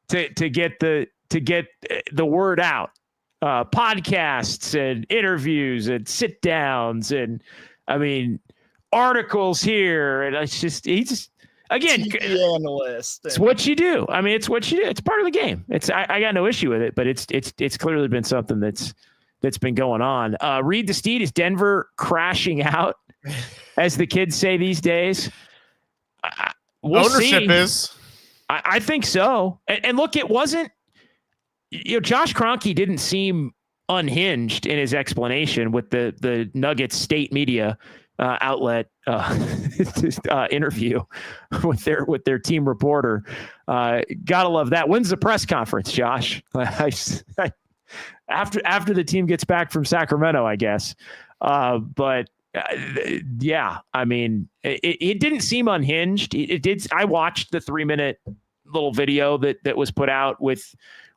to get the word out, podcasts and interviews and sit downs and articles here, and he's again TV analyst. It's what you do. It's what you do. It's part of the game. I got no issue with it, but it's clearly been something that's been going on. Read the Steed, is Denver crashing out, as the kids say these days? Ownership is. I think so. And look, it wasn't. Josh Kroenke didn't seem unhinged in his explanation with the Nuggets state media outlet interview with their team reporter. Gotta love that. When's the press conference, Josh? After the team gets back from Sacramento, I guess. But yeah, it didn't seem unhinged. It did. I watched the 3-minute little video that was put out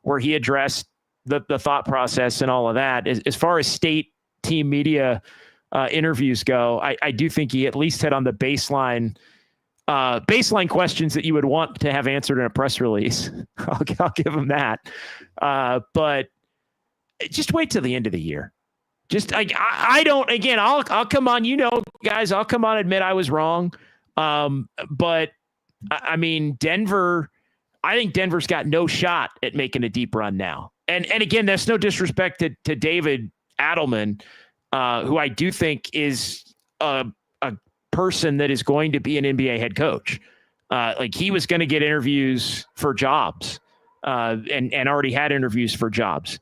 where he addressed the thought process and all of that. As far as state team media interviews go, I do think he at least hit on the baseline questions that you would want to have answered in a press release. I'll give him that. But just wait till the end of the year. I don't. Again, I'll come on. Guys, I'll come on and admit I was wrong. But Denver. I think Denver's got no shot at making a deep run now. And again, that's no disrespect to David Adelman, who I do think is a person that is going to be an NBA head coach. He was going to get interviews for jobs, and already had interviews for jobs.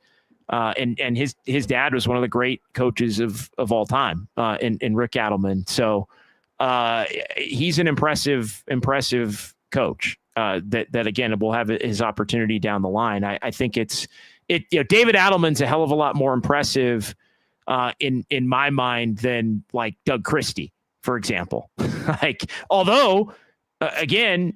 And his dad was one of the great coaches of all time, in Rick Adelman. So he's an impressive coach. That again will have his opportunity down the line. I think David Adelman's a hell of a lot more impressive in my mind than like Doug Christie, for example. Although again,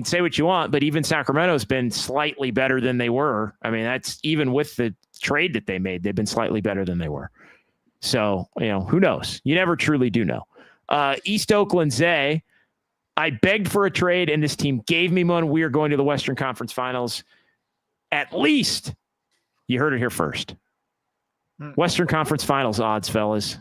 say what you want, but even Sacramento's been slightly better than they were. That's even with the trade that they made, they've been slightly better than they were. So, who knows? You never truly do know. East Oakland Zay, I begged for a trade, and this team gave me one. We are going to the Western Conference Finals. At least, you heard it here first. Western Conference Finals odds, fellas.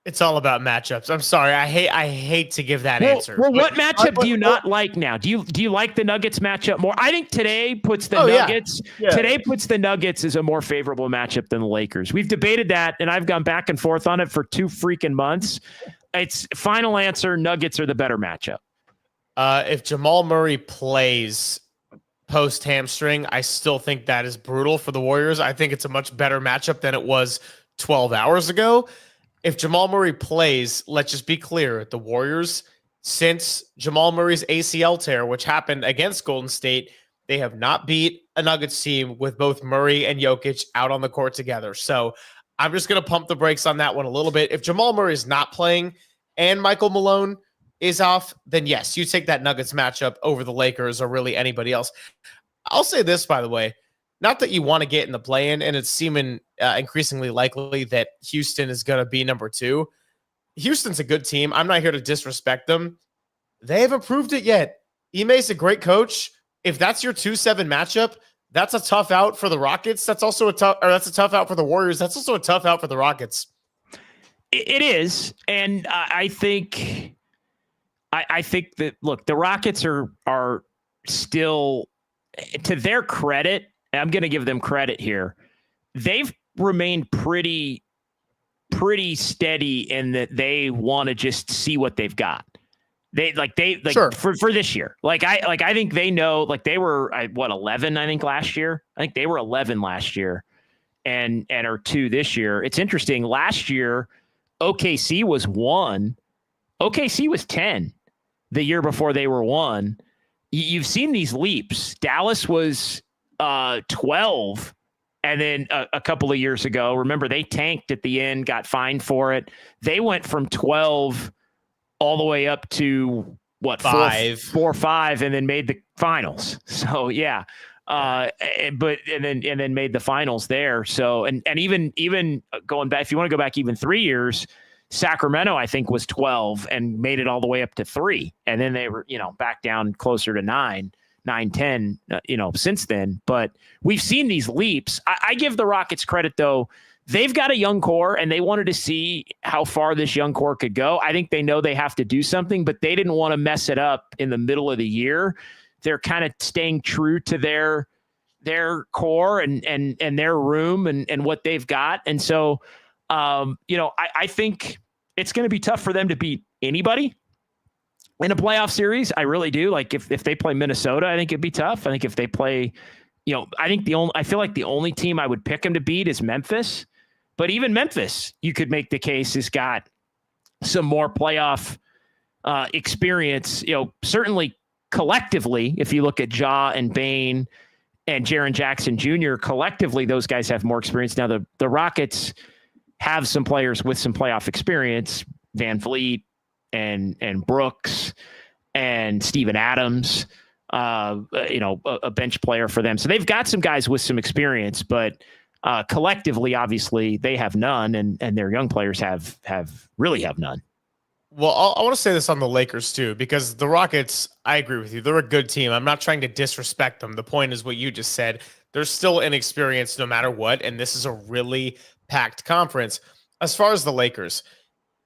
It's all about matchups. I'm sorry. I hate to give that answer. Well, what matchup do you not like now? Do you like the Nuggets matchup more? I think today puts the Nuggets. Yeah. Today puts the Nuggets as a more favorable matchup than the Lakers. We've debated that, and I've gone back and forth on it for 2 freaking months. It's final answer. Nuggets are the better matchup. If Jamal Murray plays post hamstring, I still think that is brutal for the Warriors. I think it's a much better matchup than it was 12 hours ago. If Jamal Murray plays, let's just be clear, the Warriors, since Jamal Murray's ACL tear, which happened against Golden State, they have not beat a Nuggets team with both Murray and Jokic out on the court together. So I'm just going to pump the brakes on that one a little bit. If Jamal Murray is not playing and Michael Malone is off, then yes, you take that Nuggets matchup over the Lakers or really anybody else. I'll say this, by the way, not that you want to get in the play-in, and it's seeming increasingly likely that Houston is going to be number 2. Houston's a good team. I'm not here to disrespect them. They haven't proved it yet. Ime's a great coach. If that's your 2-7 matchup, that's a tough out for the Rockets. That's also that's a tough out for the Warriors. That's also a tough out for the Rockets. It is, and I think that, look, the Rockets are still, to their credit, I'm going to give them credit here. They've remained pretty steady in that they want to just see what they've got. Sure. for this year. I think they know, like, they were 11, I think, last year. I think they were 11 last year and are 2 this year. It's interesting. Last year, OKC was 1. OKC was 10 the year before they were 1. You've seen these leaps. Dallas was 12. And then a couple of years ago, remember, they tanked at the end, got fined for it. They went from 12 all the way up to 4 or 5, and then made the finals. So yeah, and then made the finals there. So and even going back, if you want to go back even 3 years, Sacramento, I think, was 12 and made it all the way up to 3, and then they were back down closer to 9, 10, since then. But we've seen these leaps. I give the Rockets credit, though. They've got a young core, and they wanted to see how far this young core could go. I think they know they have to do something, but they didn't want to mess it up in the middle of the year. They're kind of staying true to their core and their room and what they've got. And so, I think it's going to be tough for them to beat anybody in a playoff series. I really do. Like, if they play Minnesota, I think it'd be tough. I think if they play, I feel like the only team I would pick them to beat is Memphis. But even Memphis, you could make the case, has got some more playoff experience. Certainly collectively, if you look at Ja and Bane and Jaren Jackson Jr., collectively, those guys have more experience. Now, the Rockets have some players with some playoff experience, Van Vliet and Brooks and Steven Adams, a bench player for them. So they've got some guys with some experience, but collectively, obviously, they have none, and their young players really have none. Well, I want to say this on the Lakers too, because the Rockets, I agree with you. They're a good team. I'm not trying to disrespect them. The point is what you just said. They're still inexperienced no matter what, and this is a really packed conference. As far as the Lakers,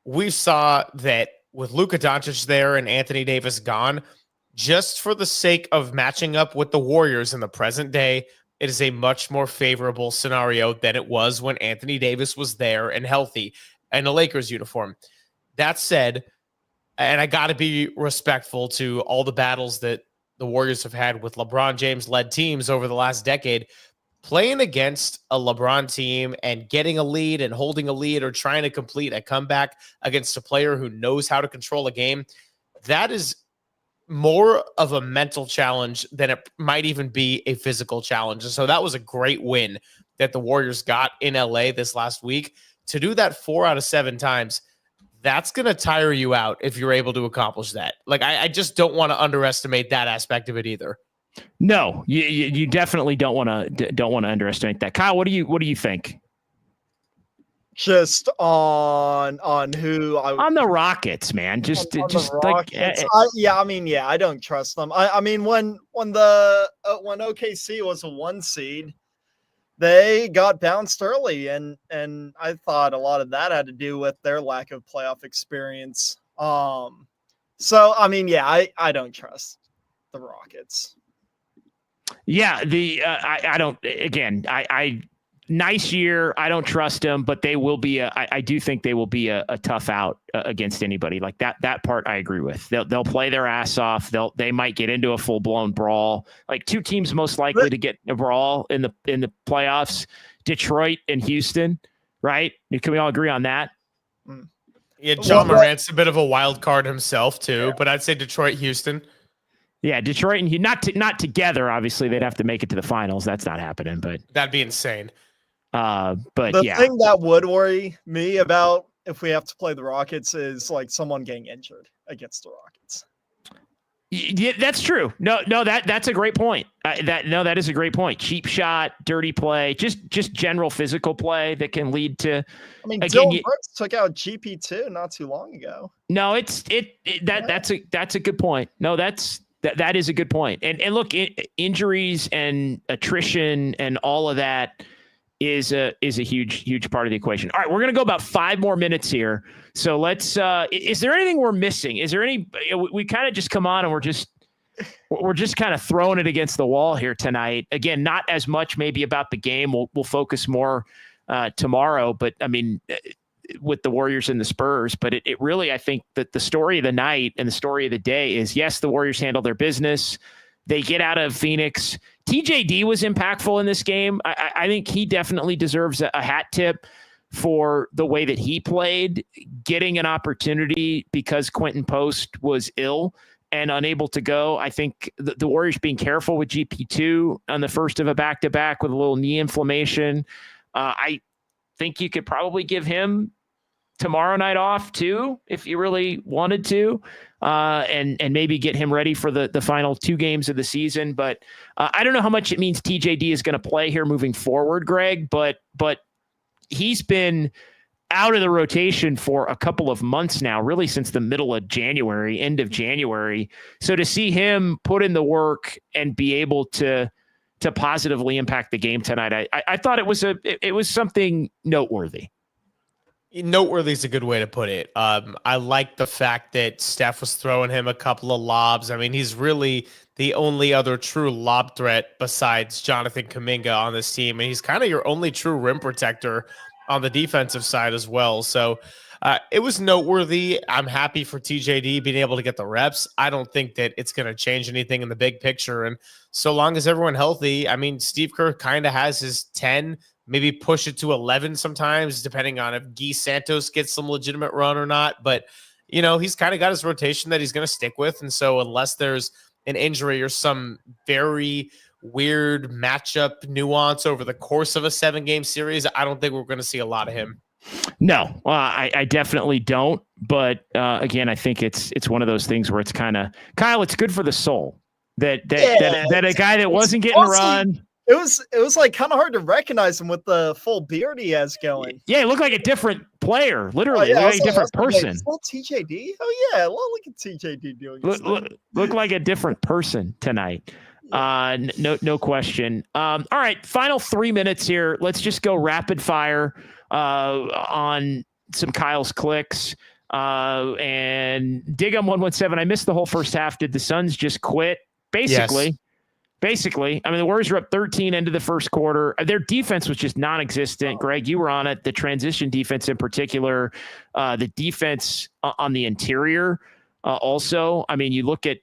we saw that with Luka Doncic there and Anthony Davis gone, just for the sake of matching up with the Warriors in the present day, it is a much more favorable scenario than it was when Anthony Davis was there and healthy in a Lakers uniform. That said, and I got to be respectful to all the battles that the Warriors have had with LeBron James-led teams over the last decade, playing against a LeBron team and getting a lead and holding a lead or trying to complete a comeback against a player who knows how to control a game, that is more of a mental challenge than it might even be a physical challenge. And so that was a great win that the Warriors got in LA this last week. To do that 4 out of 7 times, that's going to tire you out if you're able to accomplish that. Like, I just don't want to underestimate that aspect of it either. No, you definitely don't want to underestimate that. Kyle, what do you think? Just on who on the Rockets, man. Just Rockets. I don't trust them. I mean, when OKC was a 1 seed, they got bounced early, and I thought a lot of that had to do with their lack of playoff experience. So I mean, I don't trust the Rockets. Yeah, I don't. Again, I nice year. I don't trust them, but they will be. I do think they will be a tough out against anybody. Like that part, I agree with. They'll play their ass off. They might get into a full blown brawl. Like 2 teams most likely to get a brawl in the playoffs: Detroit and Houston. Right? Can we all agree on that? Yeah, John Morant's a bit of a wild card himself too, but I'd say Detroit, Houston. Yeah, Detroit and not together. Obviously, they'd have to make it to the finals. That's not happening, but that'd be insane. But the thing that would worry me about if we have to play the Rockets is like someone getting injured against the Rockets. Yeah, that's true. No, that's a great point. That is a great point. Cheap shot, dirty play, just general physical play that can lead to. I mean, Again, Dylan Brooks took out GP2 not too long ago. No, that's a good point. No, that is a good point. And look, injuries and attrition and all of that is a huge part of the equation. All right, we're going to go about 5 more minutes here. So let's, is there anything we're missing? Is there we kind of just come on and we're just kind of throwing it against the wall here tonight. Again, not as much maybe about the game. We'll focus more tomorrow, but I mean, with the Warriors and the Spurs, but it really, I think that the story of the night and the story of the day is, yes, the Warriors handle their business. They get out of Phoenix. TJD was impactful in this game. I think he definitely deserves a hat tip for the way that he played, getting an opportunity because Quentin Post was ill and unable to go. I think the Warriors being careful with GP2 on the first of a back-to-back with a little knee inflammation. I think you could probably give him tomorrow night off too, if you really wanted to, and maybe get him ready for the final 2 games of the season. But I don't know how much it means TJD is going to play here moving forward, Greg, but he's been out of the rotation for a couple of months now, really since the middle of January, end of January. So to see him put in the work and be able to positively impact the game tonight, I thought it was something noteworthy. Noteworthy is a good way to put it. I like the fact that Steph was throwing him a couple of lobs. I mean, he's really the only other true lob threat besides Jonathan Kuminga on this team, and he's kind of your only true rim protector on the defensive side as well. So it was noteworthy. I'm happy for TJD being able to get the reps. I don't think that it's going to change anything in the big picture, and so long as everyone healthy, I mean, Steve Kerr kind of has his 10, maybe push it to 11 sometimes, depending on if Guy Santos gets some legitimate run or not. But, you know, he's kind of got his rotation that he's going to stick with. And so unless there's an injury or some very weird matchup nuance over the course of a 7-game series, I don't think we're going to see a lot of him. No, I definitely don't. But again, I think it's one of those things where it's kind of, Kyle, it's good for the soul that a guy that wasn't getting run. It was like kind of hard to recognize him with the full beard he has going. Yeah, he looked like a different player, literally. Looked like a different person. Like, TJD? Oh, yeah. Well, look at TJD doing look like a different person tonight. No question. All right, final 3 minutes here. Let's just go rapid fire on some Kyle's clicks. And Digum117, I missed the whole first half. Did the Suns just quit? Basically. Yes. Basically, I mean, the Warriors were up 13 into the first quarter. Their defense was just non-existent. Greg, you were on it. The transition defense in particular, the defense on the interior also. I mean, you look at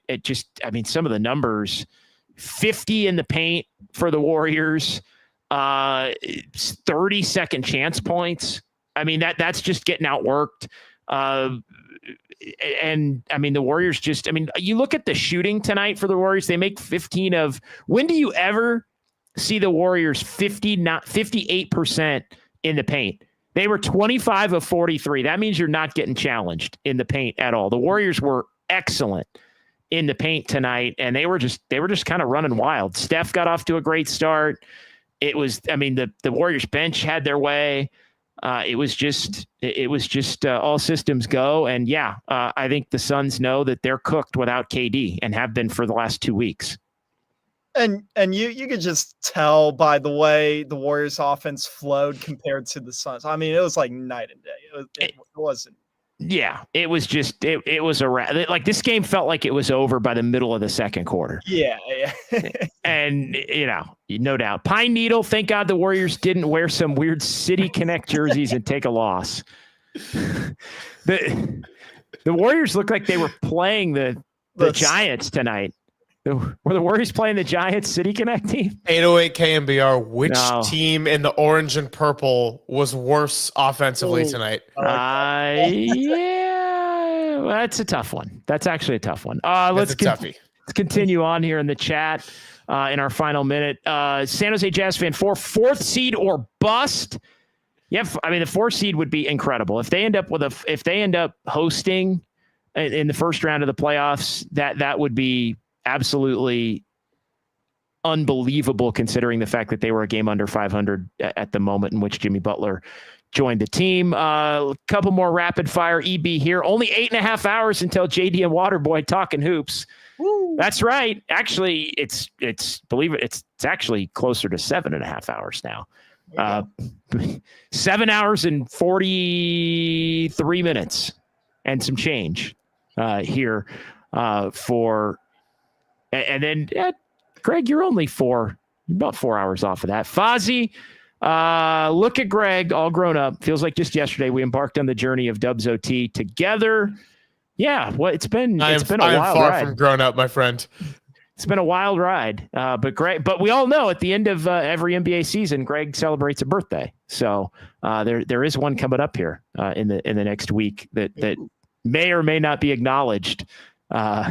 some of the numbers, 50 in the paint for the Warriors, 30 second chance points. I mean, that's just getting outworked. And I mean, the Warriors you look at the shooting tonight for the Warriors, they make 15 of, when do you ever see the Warriors 58% in the paint? They were 25 of 43. That means you're not getting challenged in the paint at all. The Warriors were excellent in the paint tonight, and they were just kind of running wild. Steph got off to a great start. It was, I mean, the Warriors bench had their way. It was just all systems go. And yeah, I think the Suns know that they're cooked without KD and have been for the last 2 weeks. And you could just tell by the way the Warriors offense flowed compared to the Suns. I mean, it was like night and day. It wasn't. Yeah, it was just it was like this game felt like it was over by the middle of the second quarter. Yeah. And no doubt. Pine Needle, thank God the Warriors didn't wear some weird City Connect jerseys and take a loss. The Warriors looked like they were playing the Giants tonight. Were the Warriors playing the Giants City Connect team? 808 KNBR. Which team in the orange and purple was worse offensively tonight? Yeah, that's a tough one. That's actually a tough one. Let's continue on here in the chat in our final minute. San Jose Jazz fan 4th seed or bust. Yeah, I mean the 4th seed would be incredible if they end up hosting in the first round of the playoffs, that would be absolutely unbelievable considering the fact that they were a game under 500 at the moment in which Jimmy Butler joined the team. A couple more rapid fire EB here. Only 8.5 hours until JD and Waterboy talking hoops. Woo. That's right. Actually, it's actually closer to 7.5 hours now. 7 hours and 43 minutes and some change here for, and then Greg, you're about 4 hours off of that. Fozzie, look at Greg, all grown up. Feels like just yesterday we embarked on the journey of Dubs OT together. Yeah, well, it's been a wild ride. I am far from grown up, my friend. It's been a wild ride, but we all know at the end of every NBA season, Greg celebrates a birthday. So there is one coming up here in the next week that may or may not be acknowledged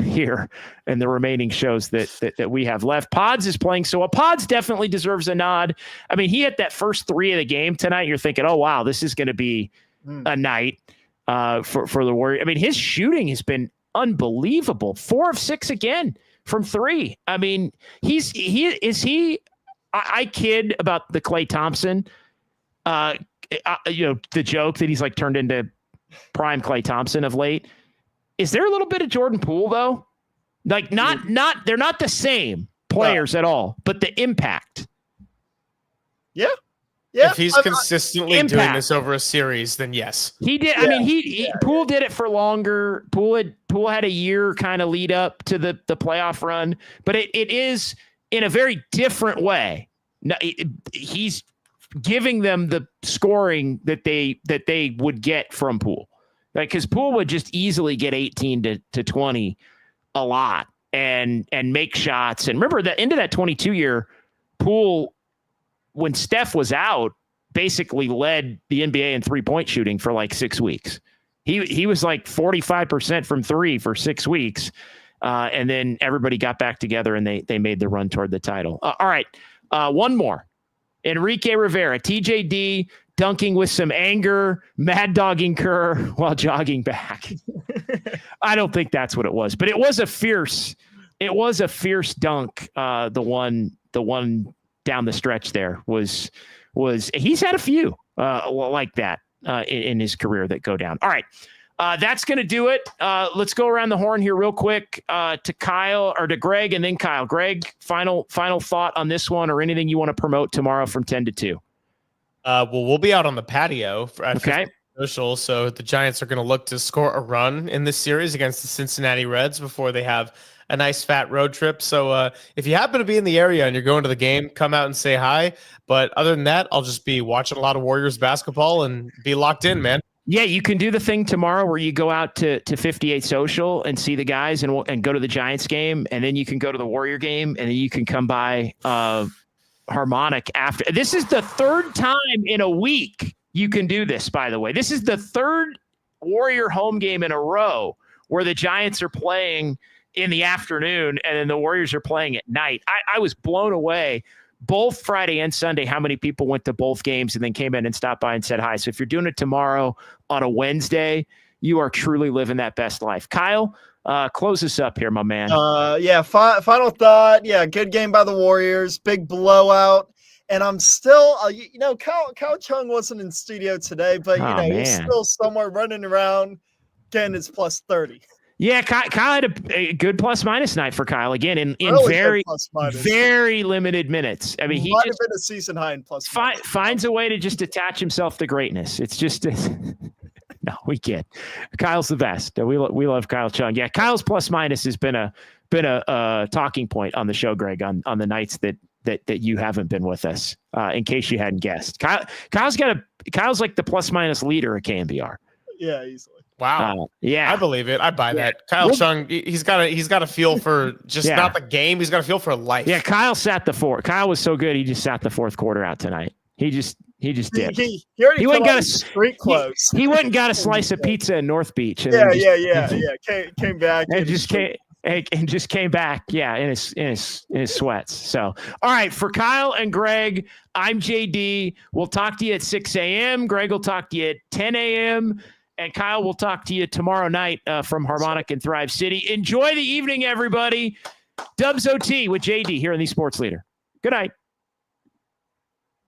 here in the remaining shows that we have left. Pods is playing, so Pods definitely deserves a nod. I mean, he hit that first 3 of the game tonight. You're thinking, oh wow, this is going to be a night for the Warriors. I mean, his shooting has been unbelievable. 4 of 6 again from 3. I mean, I kid about the Klay Thompson, the joke that he's like turned into prime Klay Thompson of late. Is there a little bit of Jordan Poole though? Like they're not the same players at all, but the impact. Yeah. Yeah. If he's consistently doing this over a series, then yes. He did. Yeah. I mean, Poole did it for longer. Poole had a year kind of lead up to the playoff run, but it is in a very different way. No, he's giving them the scoring that they would get from Poole. Like, because Poole would just easily get 18 to 20 a lot and make shots. And remember that into that 22 year, Poole, when Steph was out, basically led the NBA in 3-point shooting for like 6 weeks. He was like 45% from 3 for 6 weeks. And then everybody got back together and they made the run toward the title. All right. One more. Enrique Rivera, TJD, dunking with some anger, mad dogging Kerr while jogging back. I don't think that's what it was, but it was a fierce dunk. The one down the stretch there was he's had a few like that in his career that go down. All right. That's going to do it. Let's go around the horn here real quick to Kyle or to Greg and then Kyle. Greg, final thought on this one or anything you want to promote tomorrow from 10 to 2. Well, we'll be out on the patio at okay. Social, so the Giants are going to look to score a run in this series against the Cincinnati Reds before they have a nice fat road trip. So if you happen to be in the area and you're going to the game, come out and say hi. But other than that, I'll just be watching a lot of Warriors basketball and be locked in, man. Yeah, you can do the thing tomorrow where you go out to 58 Social and see the guys and go to the Giants game, and then you can go to the Warrior game, and then you can come by Harmonic after. This is the third time in a week you can do this, by the way. This is the third Warrior home game in a row where the Giants are playing in the afternoon and then the Warriors are playing at night. I was blown away both Friday and Sunday how many people went to both games and then came in and stopped by and said hi. So if you're doing it tomorrow on a Wednesday, you are truly living that best life. Kyle, close us up here, my man. Final thought. Yeah, good game by the Warriors. Big blowout. And I'm still, Kyle Chung wasn't in studio today, but, he's still somewhere running around getting his plus 30. Yeah, Kyle had a good plus-minus night for Kyle again in really very limited minutes. I mean, he might have been a season high in plus. Finds a way to just attach himself to greatness. It's just no, we can't. Kyle's the best. We love Kyle Chung. Yeah, Kyle's plus-minus has been a talking point on the show, Greg, on the nights that you haven't been with us. In case you hadn't guessed, Kyle's like the plus-minus leader at KNBR. Yeah, easily. Wow. Yeah. I believe it. I buy that. Kyle Chung, he's got a feel for just not the game. He's got a feel for life. Yeah, Kyle was so good. He just sat the fourth quarter out tonight. He just did. He went and got street clothes. He went and got a slice of pizza in North Beach. And Came back and just came back. Yeah, in his sweats. So, all right, for Kyle and Greg, I'm JD. We'll talk to you at 6 a.m. Greg will talk to you at 10 a.m. And Kyle, we'll talk to you tomorrow night from Harmonic and Thrive City. Enjoy the evening, everybody. Dubs OT with JD here in the Sports Leader. Good night.